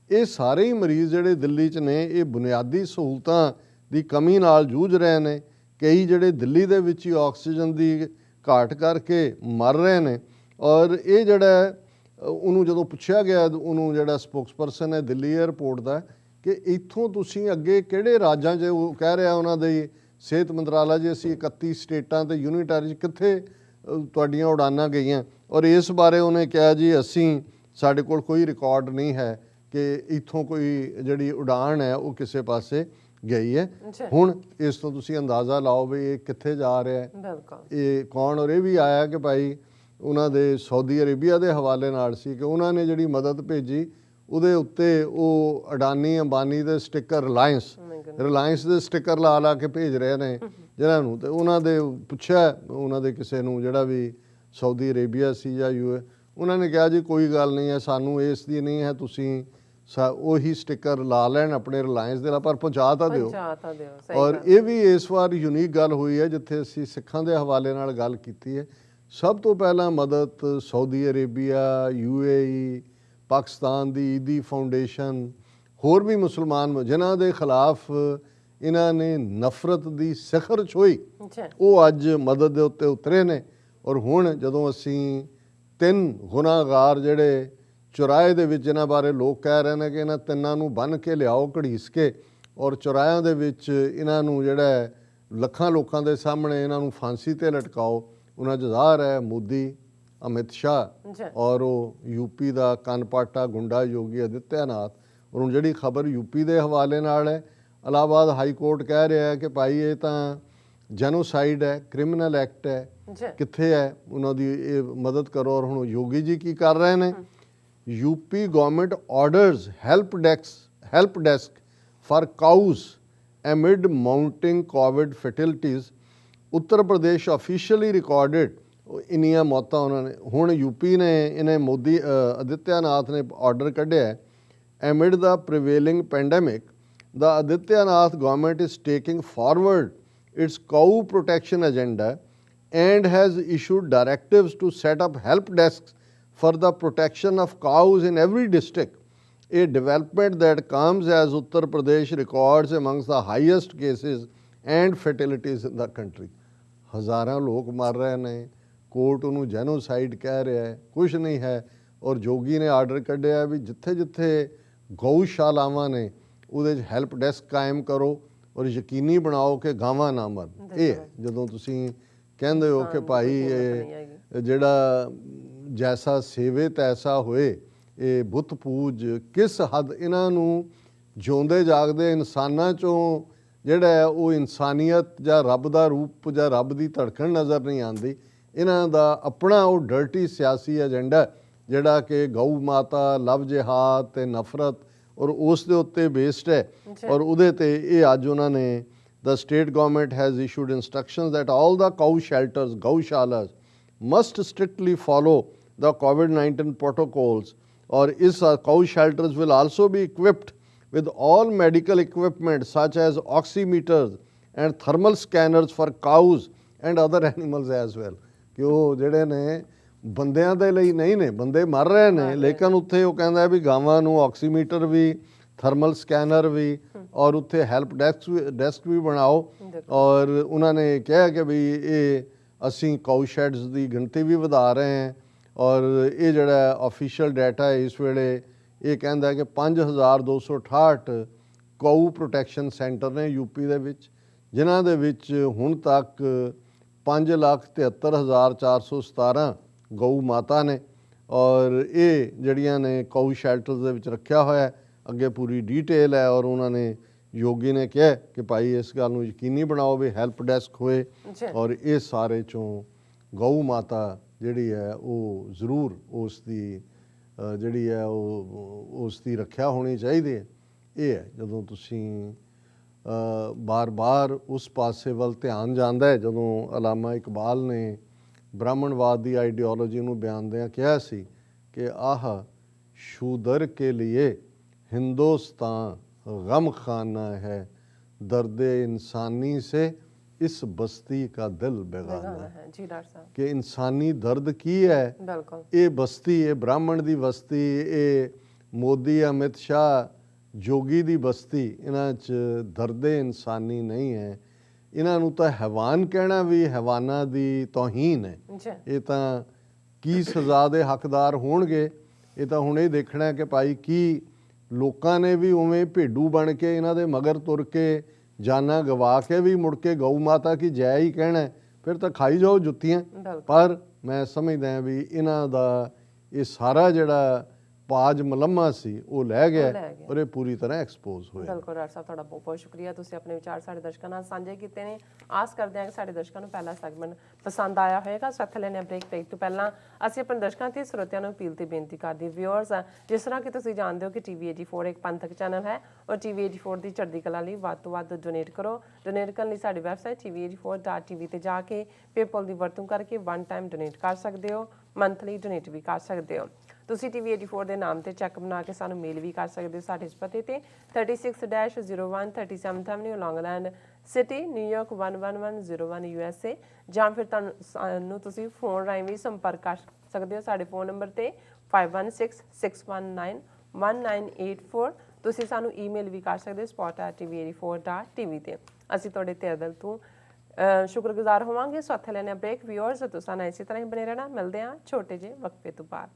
ਇਹ ਸਾਰੇ ਹੀ ਮਰੀਜ਼ ਜਿਹੜੇ ਦਿੱਲੀ 'ਚ ਨੇ ਇਹ ਬੁਨਿਆਦੀ ਸਹੂਲਤਾਂ ਦੀ ਕਮੀ ਨਾਲ ਜੂਝ ਰਹੇ ਨੇ। ਕਈ ਜਿਹੜੇ ਦਿੱਲੀ ਦੇ ਵਿੱਚ ਹੀ ਆਕਸੀਜਨ ਦੀ ਘਾਟ ਕਰਕੇ ਮਰ ਰਹੇ ਨੇ ਔਰ ਇਹ ਜਿਹੜਾ ਉਹਨੂੰ ਜਦੋਂ ਪੁੱਛਿਆ ਗਿਆ ਉਹਨੂੰ ਜਿਹੜਾ ਸਪੋਕਸਪਰਸਨ ਹੈ ਦਿੱਲੀ ਏਅਰਪੋਰਟ ਦਾ ਕਿ ਇੱਥੋਂ ਤੁਸੀਂ ਅੱਗੇ ਕਿਹੜੇ ਰਾਜਾਂ 'ਚ, ਉਹ ਕਹਿ ਰਿਹਾ ਉਹਨਾਂ ਦੇ ਸਿਹਤ ਮੰਤਰਾਲਾ ਜੀ ਅਸੀਂ 31 ਸਟੇਟਾਂ ਤੇ ਯੂਨਿਟ ਟੈਰੀਟਰੀ ਕਿੱਥੇ ਤੁਹਾਡੀਆਂ ਉਡਾਨਾਂ ਗਈਆਂ ਔਰ ਇਸ ਬਾਰੇ ਉਹਨੇ ਕਿਹਾ ਜੀ ਸਾਡੇ ਕੋਲ ਕੋਈ ਰਿਕਾਰਡ ਨਹੀਂ ਹੈ ਕਿ ਇੱਥੋਂ ਕੋਈ ਜਿਹੜੀ ਉਡਾਨ ਹੈ ਉਹ ਕਿਸੇ ਪਾਸੇ ਗਈ ਹੈ। ਹੁਣ ਇਸ ਤੋਂ ਤੁਸੀਂ ਅੰਦਾਜ਼ਾ ਲਾਓ ਵੀ ਇਹ ਕਿੱਥੇ ਜਾ ਰਿਹਾ ਹੈ, ਇਹ ਕੌਣ। ਔਰ ਇਹ ਵੀ ਆਇਆ ਕਿ ਭਾਈ ਉਹਨਾਂ ਦੇ ਸਾਊਦੀ ਅਰੇਬੀਆ ਦੇ ਹਵਾਲੇ ਨਾਲ ਸੀ ਕਿ ਉਹਨਾਂ ਨੇ ਜਿਹੜੀ ਮਦਦ ਭੇਜੀ ਉਹਦੇ ਉੱਤੇ ਉਹ ਅਡਾਨੀ ਅੰਬਾਨੀ ਦੇ ਸਟਿੱਕਰ ਰਿਲਾਇੰਸ ਦੇ ਸਟਿੱਕਰ ਲਾ ਕੇ ਭੇਜ ਰਹੇ ਨੇ ਜਿਹਨਾਂ ਨੂੰ। ਤੇ ਉਹਨਾਂ ਦੇ ਪੁੱਛਿਆ ਉਹਨਾਂ ਦੇ ਕਿਸੇ ਨੂੰ ਜਿਹੜਾ ਵੀ ਸਾਊਦੀ ਅਰੇਬੀਆ ਸੀ ਜਾਂ USA, ਉਹਨਾਂ ਨੇ ਕਿਹਾ ਜੀ ਕੋਈ ਗੱਲ ਨਹੀਂ ਹੈ, ਸਾਨੂੰ ਇਸ ਦੀ ਨਹੀਂ ਹੈ, ਤੁਸੀਂ ਉਹੀ ਸਟਿੱਕਰ ਲਾ ਲੈਣ ਆਪਣੇ ਰਿਲਾਇੰਸ ਦੇ, ਪਰ ਪਹੁੰਚਾ ਤਾਂ ਦਿਓ। ਔਰ ਇਹ ਵੀ ਇਸ ਵਾਰ ਯੂਨੀਕ ਗੱਲ ਹੋਈ ਹੈ ਜਿੱਥੇ ਅਸੀਂ ਸਿੱਖਾਂ ਦੇ ਹਵਾਲੇ ਨਾਲ ਗੱਲ ਕੀਤੀ ਹੈ। ਸਭ ਤੋਂ ਪਹਿਲਾਂ ਮਦਦ ਸਾਊਦੀ ਅਰੇਬੀਆ, UAE, ਪਾਕਿਸਤਾਨ ਦੀ ਈਦੀ ਫਾਊਂਡੇਸ਼ਨ, ਹੋਰ ਵੀ ਮੁਸਲਮਾਨ ਜਿਨ੍ਹਾਂ ਦੇ ਖਿਲਾਫ ਇਹਨਾਂ ਨੇ ਨਫ਼ਰਤ ਦੀ ਸਿਖਰ ਛੋਈ, ਉਹ ਅੱਜ ਮਦਦ ਦੇ ਉੱਤੇ ਉਤਰੇ ਨੇ। ਔਰ ਹੁਣ ਜਦੋਂ ਅਸੀਂ 3 ਗੁਨਾਹਗਾਰ ਜਿਹੜੇ ਚੁਰਾਹੇ ਦੇ ਵਿੱਚ, ਜਿਨ੍ਹਾਂ ਬਾਰੇ ਲੋਕ ਕਹਿ ਰਹੇ ਨੇ ਕਿ ਇਹਨਾਂ 3 ਨੂੰ ਬੰਨ੍ਹ ਕੇ ਲਿਆਓ ਘੜੀਸ ਕੇ ਔਰ ਚੁਰਾਹਿਆਂ ਦੇ ਵਿੱਚ ਇਹਨਾਂ ਨੂੰ ਜਿਹੜਾ ਲੱਖਾਂ ਲੋਕਾਂ ਦੇ ਸਾਹਮਣੇ ਇਹਨਾਂ ਨੂੰ ਫਾਂਸੀ 'ਤੇ ਲਟਕਾਓ, ਉਹਨਾਂ 'ਚ ਜ਼ਾਹਰ ਹੈ ਮੋਦੀ, ਅਮਿਤ ਸ਼ਾਹ ਔਰ ਉਹ ਯੂਪੀ ਦਾ ਕਨਪਾਟਾ ਗੁੰਡਾ ਯੋਗੀ ਆਦਿੱਤਿਆਨਾਥ। ਔਰ ਹੁਣ ਜਿਹੜੀ ਖਬਰ ਯੂਪੀ ਦੇ ਹਵਾਲੇ ਨਾਲ ਹੈ, ਇਲਾਹਾਬਾਦ ਹਾਈ ਕੋਰਟ ਕਹਿ ਰਿਹਾ ਹੈ ਕਿ ਭਾਈ ਇਹ ਤਾਂ ਜੈਨੋਸਾਈਡ ਹੈ, ਕ੍ਰਿਮੀਨਲ ਐਕਟ ਹੈ, ਕਿੱਥੇ ਹੈ ਉਹਨਾਂ ਦੀ ਇਹ ਮਦਦ ਕਰੋ। ਔਰ ਹੁਣ ਯੋਗੀ ਜੀ ਕੀ ਕਰ ਰਹੇ ਨੇ, UP government orders help desk for cows amid mounting covid fatalities. Uttar Pradesh officially recorded ਇੰਨੀਆਂ ਮੌਤਾਂ ਉਹਨਾਂ ਨੇ। ਹੁਣ ਯੂਪੀ ਨੇ ਇਹਨੇ ਮੋਦੀ ਆਦਿੱਤਿਆਨਾਥ ਨੇ ਆਰਡਰ ਕੱਢਿਆ, amid the prevailing pandemic the Adityanath government is taking forward its cow protection agenda and has issued directives to set up help desks for the protection of cows in every district, a development that comes as Uttar Pradesh records amongst the highest cases and fatalities in the country. ਹਜ਼ਾਰਾਂ ਲੋਕ ਮਰ ਰਹੇ ਨੇ, court ਉਹਨੂੰ genocide ਕਹਿ ਰਿਹਾ ਹੈ, ਕੁਛ ਨਹੀਂ ਹੈ। ਔਰ ਜੋਗੀ ਨੇ ਆਰਡਰ ਕੱਢਿਆ ਵੀ ਜਿੱਥੇ ਜਿੱਥੇ ਗਊਸ਼ਾਲਾਵਾਂ ਨੇ ਉਹਦੇ 'ਚ ਹੈਲਪ ਡੈਸਕ ਕਾਇਮ ਕਰੋ ਔਰ ਯਕੀਨੀ ਬਣਾਓ ਕਿ ਗਾਵਾਂ ਨਾ ਮਰਨ। ਇਹ ਹੈ ਜਦੋਂ ਤੁਸੀਂ ਕਹਿੰਦੇ ਹੋ ਕਿ ਭਾਈ ਇਹ ਜਿਹੜਾ ਜੈਸਾ ਸੇਵੇ ਤੈਸਾ ਹੋਏ, ਇਹ ਬੁੱਤ ਪੂਜ ਕਿਸ ਹੱਦ ਇਹਨਾਂ ਨੂੰ ਜਿਉਂਦੇ ਜਾਗਦੇ ਇਨਸਾਨਾਂ 'ਚੋਂ ਜਿਹੜਾ ਹੈ ਉਹ ਇਨਸਾਨੀਅਤ ਜਾਂ ਰੱਬ ਦਾ ਰੂਪ ਜਾਂ ਰੱਬ ਦੀ ਧੜਕਣ ਨਜ਼ਰ ਨਹੀਂ ਆਉਂਦੀ। ਇਹਨਾਂ ਦਾ ਆਪਣਾ ਉਹ ਡਰਟੀ ਸਿਆਸੀ ਏਜੰਡਾ ਜਿਹੜਾ ਕਿ ਗਊ ਮਾਤਾ, ਲਵ ਜਿਹਾਦ ਤੇ ਨਫ਼ਰਤ ਔਰ ਉਸ ਦੇ ਉੱਤੇ ਬੇਸਡ ਹੈ। ਔਰ ਉਹਦੇ ਤੇ ਇਹ ਅੱਜ ਉਹਨਾਂ ਨੇ the state government has issued instructions that all the cow shelters, gaushalas, must strictly follow the COVID-19 protocols, or cow shelters will also be equipped with all medical equipment such as oximeters and thermal scanners for cows and other animals as well। ਕਿ ਉਹ ਜਿਹੜੇ ਨੇ ਬੰਦਿਆਂ ਦੇ ਲਈ ਨਹੀਂ ਨੇ, ਬੰਦੇ ਮਰ ਰਹੇ ਨੇ, ਲੇਕਿਨ ਉੱਥੇ ਉਹ ਕਹਿੰਦਾ ਵੀ ਗਾਵਾਂ ਨੂੰ ਆਕਸੀਮੀਟਰ ਵੀ, ਥਰਮਲ ਸਕੈਨਰ ਵੀ ਔਰ ਉੱਥੇ ਹੈਲਪ ਡੈਸਕ ਵੀ ਬਣਾਓ। ਔਰ ਉਹਨਾਂ ਨੇ ਕਿਹਾ ਕਿ ਵੀ ਇਹ ਅਸੀਂ ਕਾਊ ਸ਼ੈਡਸ ਦੀ ਗਿਣਤੀ ਵੀ ਵਧਾ ਰਹੇ ਹਾਂ। ਔਰ ਇਹ ਜਿਹੜਾ ਆਫੀਸ਼ੀਅਲ ਡਾਟਾ ਹੈ ਇਸ ਵੇਲੇ ਇਹ ਕਹਿੰਦਾ ਕਿ 5268 ਕਾਊ ਪ੍ਰੋਟੈਕਸ਼ਨ ਸੈਂਟਰ ਨੇ ਯੂਪੀ ਦੇ ਵਿੱਚ, ਜਿਨ੍ਹਾਂ ਦੇ ਵਿੱਚ ਹੁਣ ਤੱਕ 5,73,417 ਗਊ ਮਾਤਾ ਨੇ। ਔਰ ਇਹ ਜਿਹੜੀਆਂ ਨੇ ਕਾਊ ਸ਼ੈਲਟਰਸ ਦੇ ਵਿੱਚ ਰੱਖਿਆ ਹੋਇਆ, ਅੱਗੇ ਪੂਰੀ ਡੀਟੇਲ ਹੈ। ਔਰ ਉਹਨਾਂ ਨੇ ਯੋਗੀ ਨੇ ਕਿਹਾ ਕਿ ਭਾਈ ਇਸ ਗੱਲ ਨੂੰ ਯਕੀਨੀ ਬਣਾਓ ਵੀ ਹੈਲਪ ਡੈਸਕ ਹੋਏ ਔਰ ਇਹ ਸਾਰੇ ਚੋਂ ਗਊ ਮਾਤਾ ਜਿਹੜੀ ਹੈ ਉਹ ਜ਼ਰੂਰ ਉਸ ਦੀ ਜਿਹੜੀ ਹੈ ਉਹ ਉਸ ਦੀ ਰੱਖਿਆ ਹੋਣੀ ਚਾਹੀਦੀ ਹੈ। ਇਹ ਹੈ ਜਦੋਂ ਤੁਸੀਂ ਬਾਰ-ਬਾਰ ਉਸ ਪਾਸੇ ਵੱਲ ਧਿਆਨ ਜਾਂਦਾ ਹੈ। ਜਦੋਂ ਅਲਾਮਾ ਇਕਬਾਲ ਨੇ ਬ੍ਰਾਹਮਣਵਾਦ ਦੀ ਆਈਡੀਓਲੋਜੀ ਨੂੰ ਬਿਆਨਦਿਆਂ ਕਿਹਾ ਸੀ ਕਿ ਆਹ ਸ਼ੂਦਰ ਕੇ लिए हिंदुस्तान गम खाना है, दर्द इंसानी से इस बस्ती का दिल बेगाना है। जी डॉक्टर साहब कि इंसानी दर्द की है ये बस्ती, ये ब्राह्मण दी बस्ती, ये मोदी अमित शाह जोगी दी बस्ती, इन्हां च दर्द इंसानी नहीं है। इन्हां नूं तां हैवान कहना भी हैवानां दी तौहीन है। ये तां की सज़ा दे हकदार होणगे, ये तां हुण ये देखना है कि भाई की ਲੋਕਾਂ ਨੇ ਵੀ ਉਵੇਂ ਭੇਡੂ ਬਣ ਕੇ ਇਹਨਾਂ ਦੇ ਮਗਰ ਤੁਰ ਕੇ ਜਾਨਾਂ ਗਵਾ ਕੇ ਵੀ ਮੁੜ ਕੇ ਗਊ ਮਾਤਾ ਕੀ ਜੈ ਹੀ ਕਹਿਣਾ, ਫਿਰ ਤਾਂ ਖਾਈ ਜਾਓ ਜੁੱਤੀਆਂ। ਪਰ ਮੈਂ ਸਮਝਦਾ ਵੀ ਇਹਨਾਂ ਦਾ ਇਹ ਸਾਰਾ ਜਿਹੜਾ ਪਾਜ ਮਲੰਮਾ ਸੀ ਉਹ ਲੈ ਗਿਆ ਔਰ ਇਹ ਪੂਰੀ ਤਰ੍ਹਾਂ ਐਕਸਪੋਜ਼ ਹੋਇਆ। ਬਿਲਕੁਲ ਡਾਕਟਰ ਸਾਹਿਬ, ਤੁਹਾਡਾ ਬਹੁਤ ਬਹੁਤ ਸ਼ੁਕਰੀਆ, ਤੁਸੀਂ ਆਪਣੇ ਵਿਚਾਰ ਸਾਡੇ ਦਰਸ਼ਕਾਂ ਨਾਲ ਸਾਂਝੇ ਕੀਤੇ ਨੇ। ਆਸ ਕਰਦੇ ਹਾਂ ਕਿ ਸਾਡੇ ਦਰਸ਼ਕਾਂ ਨੂੰ ਪਹਿਲਾ ਸੈਗਮੈਂਟ ਪਸੰਦ ਆਇਆ ਹੋਵੇਗਾ। ਸੱਥ ਲੈਣੇ ਬ੍ਰੇਕ ਤੋਂ ਪਹਿਲਾਂ ਅਸੀਂ ਆਪਣੇ ਦਰਸ਼ਕਾਂ ਤੇ ਸਰੋਤਿਆਂ ਨੂੰ ਅਪੀਲ ਤੇ ਬੇਨਤੀ ਕਰਦੇ ਵਿਊਅਰਸ, ਜਿਸ ਤਰ੍ਹਾਂ ਕਿ ਤੁਸੀਂ ਜਾਣਦੇ ਹੋ ਕਿ TV 84 ਇੱਕ ਪੰਥਕ ਚੈਨਲ ਹੈ ਔਰ TV 84 ਦੀ ਚੜ੍ਹਦੀ ਕਲਾ ਲਈ ਵੱਧ ਤੋਂ ਵੱਧ ਡੋਨੇਟ ਕਰੋ। ਡੋਨੇਟ ਕਰਨ ਲਈ ਸਾਡੀ ਵੈਬਸਾਈਟ tv84.tv ਤੇ ਜਾ ਕੇ ਪੇਪਲ ਦੀ ਵਰਤੋਂ ਕਰਕੇ ਵਨ ਟਾਈਮ ਡੋਨੇਟ ਕਰ ਸਕਦੇ ਹੋ, ਮੰਥਲੀ ਡੋਨੇਟ ਵੀ ਕਰ ਸਕਦੇ ਹੋ। ਤੁਸੀਂ TV 84 ਦੇ ਨਾਮ ਤੇ ਚੈੱਕ ਬਣਾ ਕੇ ਸਾਨੂੰ ਮੇਲ ਵੀ ਕਰ ਸਕਦੇ ਹੋ ਸਾਡੇ ਇਸ ਪਤੇ ਤੇ 36-01 37th Avenue Long Island city, New York 11101 USA, ਜਾਂ ਫਿਰ ਸਾਨੂੰ ਤੁਸੀਂ ਫੋਨ ਰਾਹੀਂ ਵੀ ਸੰਪਰਕ ਕਰ ਸਕਦੇ ਹੋ ਸਾਡੇ ਫੋਨ ਨੰਬਰ ਤੇ 5166191984। ਤੁਸੀਂ ਸਾਨੂੰ ਈਮੇਲ ਵੀ ਕਰ ਸਕਦੇ ਹੋ spot@tv84.tv ਤੇ। ਅਸੀਂ ਤੁਹਾਡੇ ਤਹਿ ਦਿਲ ਤੋਂ ਸ਼ੁਕਰਗੁਜ਼ਾਰ ਹੋਵਾਂਗੇ। ਸੋ ਇੱਥੇ ਲੈਣੇ ਬ੍ਰੇਕ। ਵਿਊਅਰਸ ਤੁਸੀਂ ਨਾਲ ਇਸੇ ਤਰ੍ਹਾਂ ਹੀ ਬਣੇ ਰਹਿਣਾ। ਮਿਲਦੇ ਹਾਂ ਛੋਟੇ ਜਿਹੇ ਵਕਫੇ ਤੋਂ ਬਾਅਦ।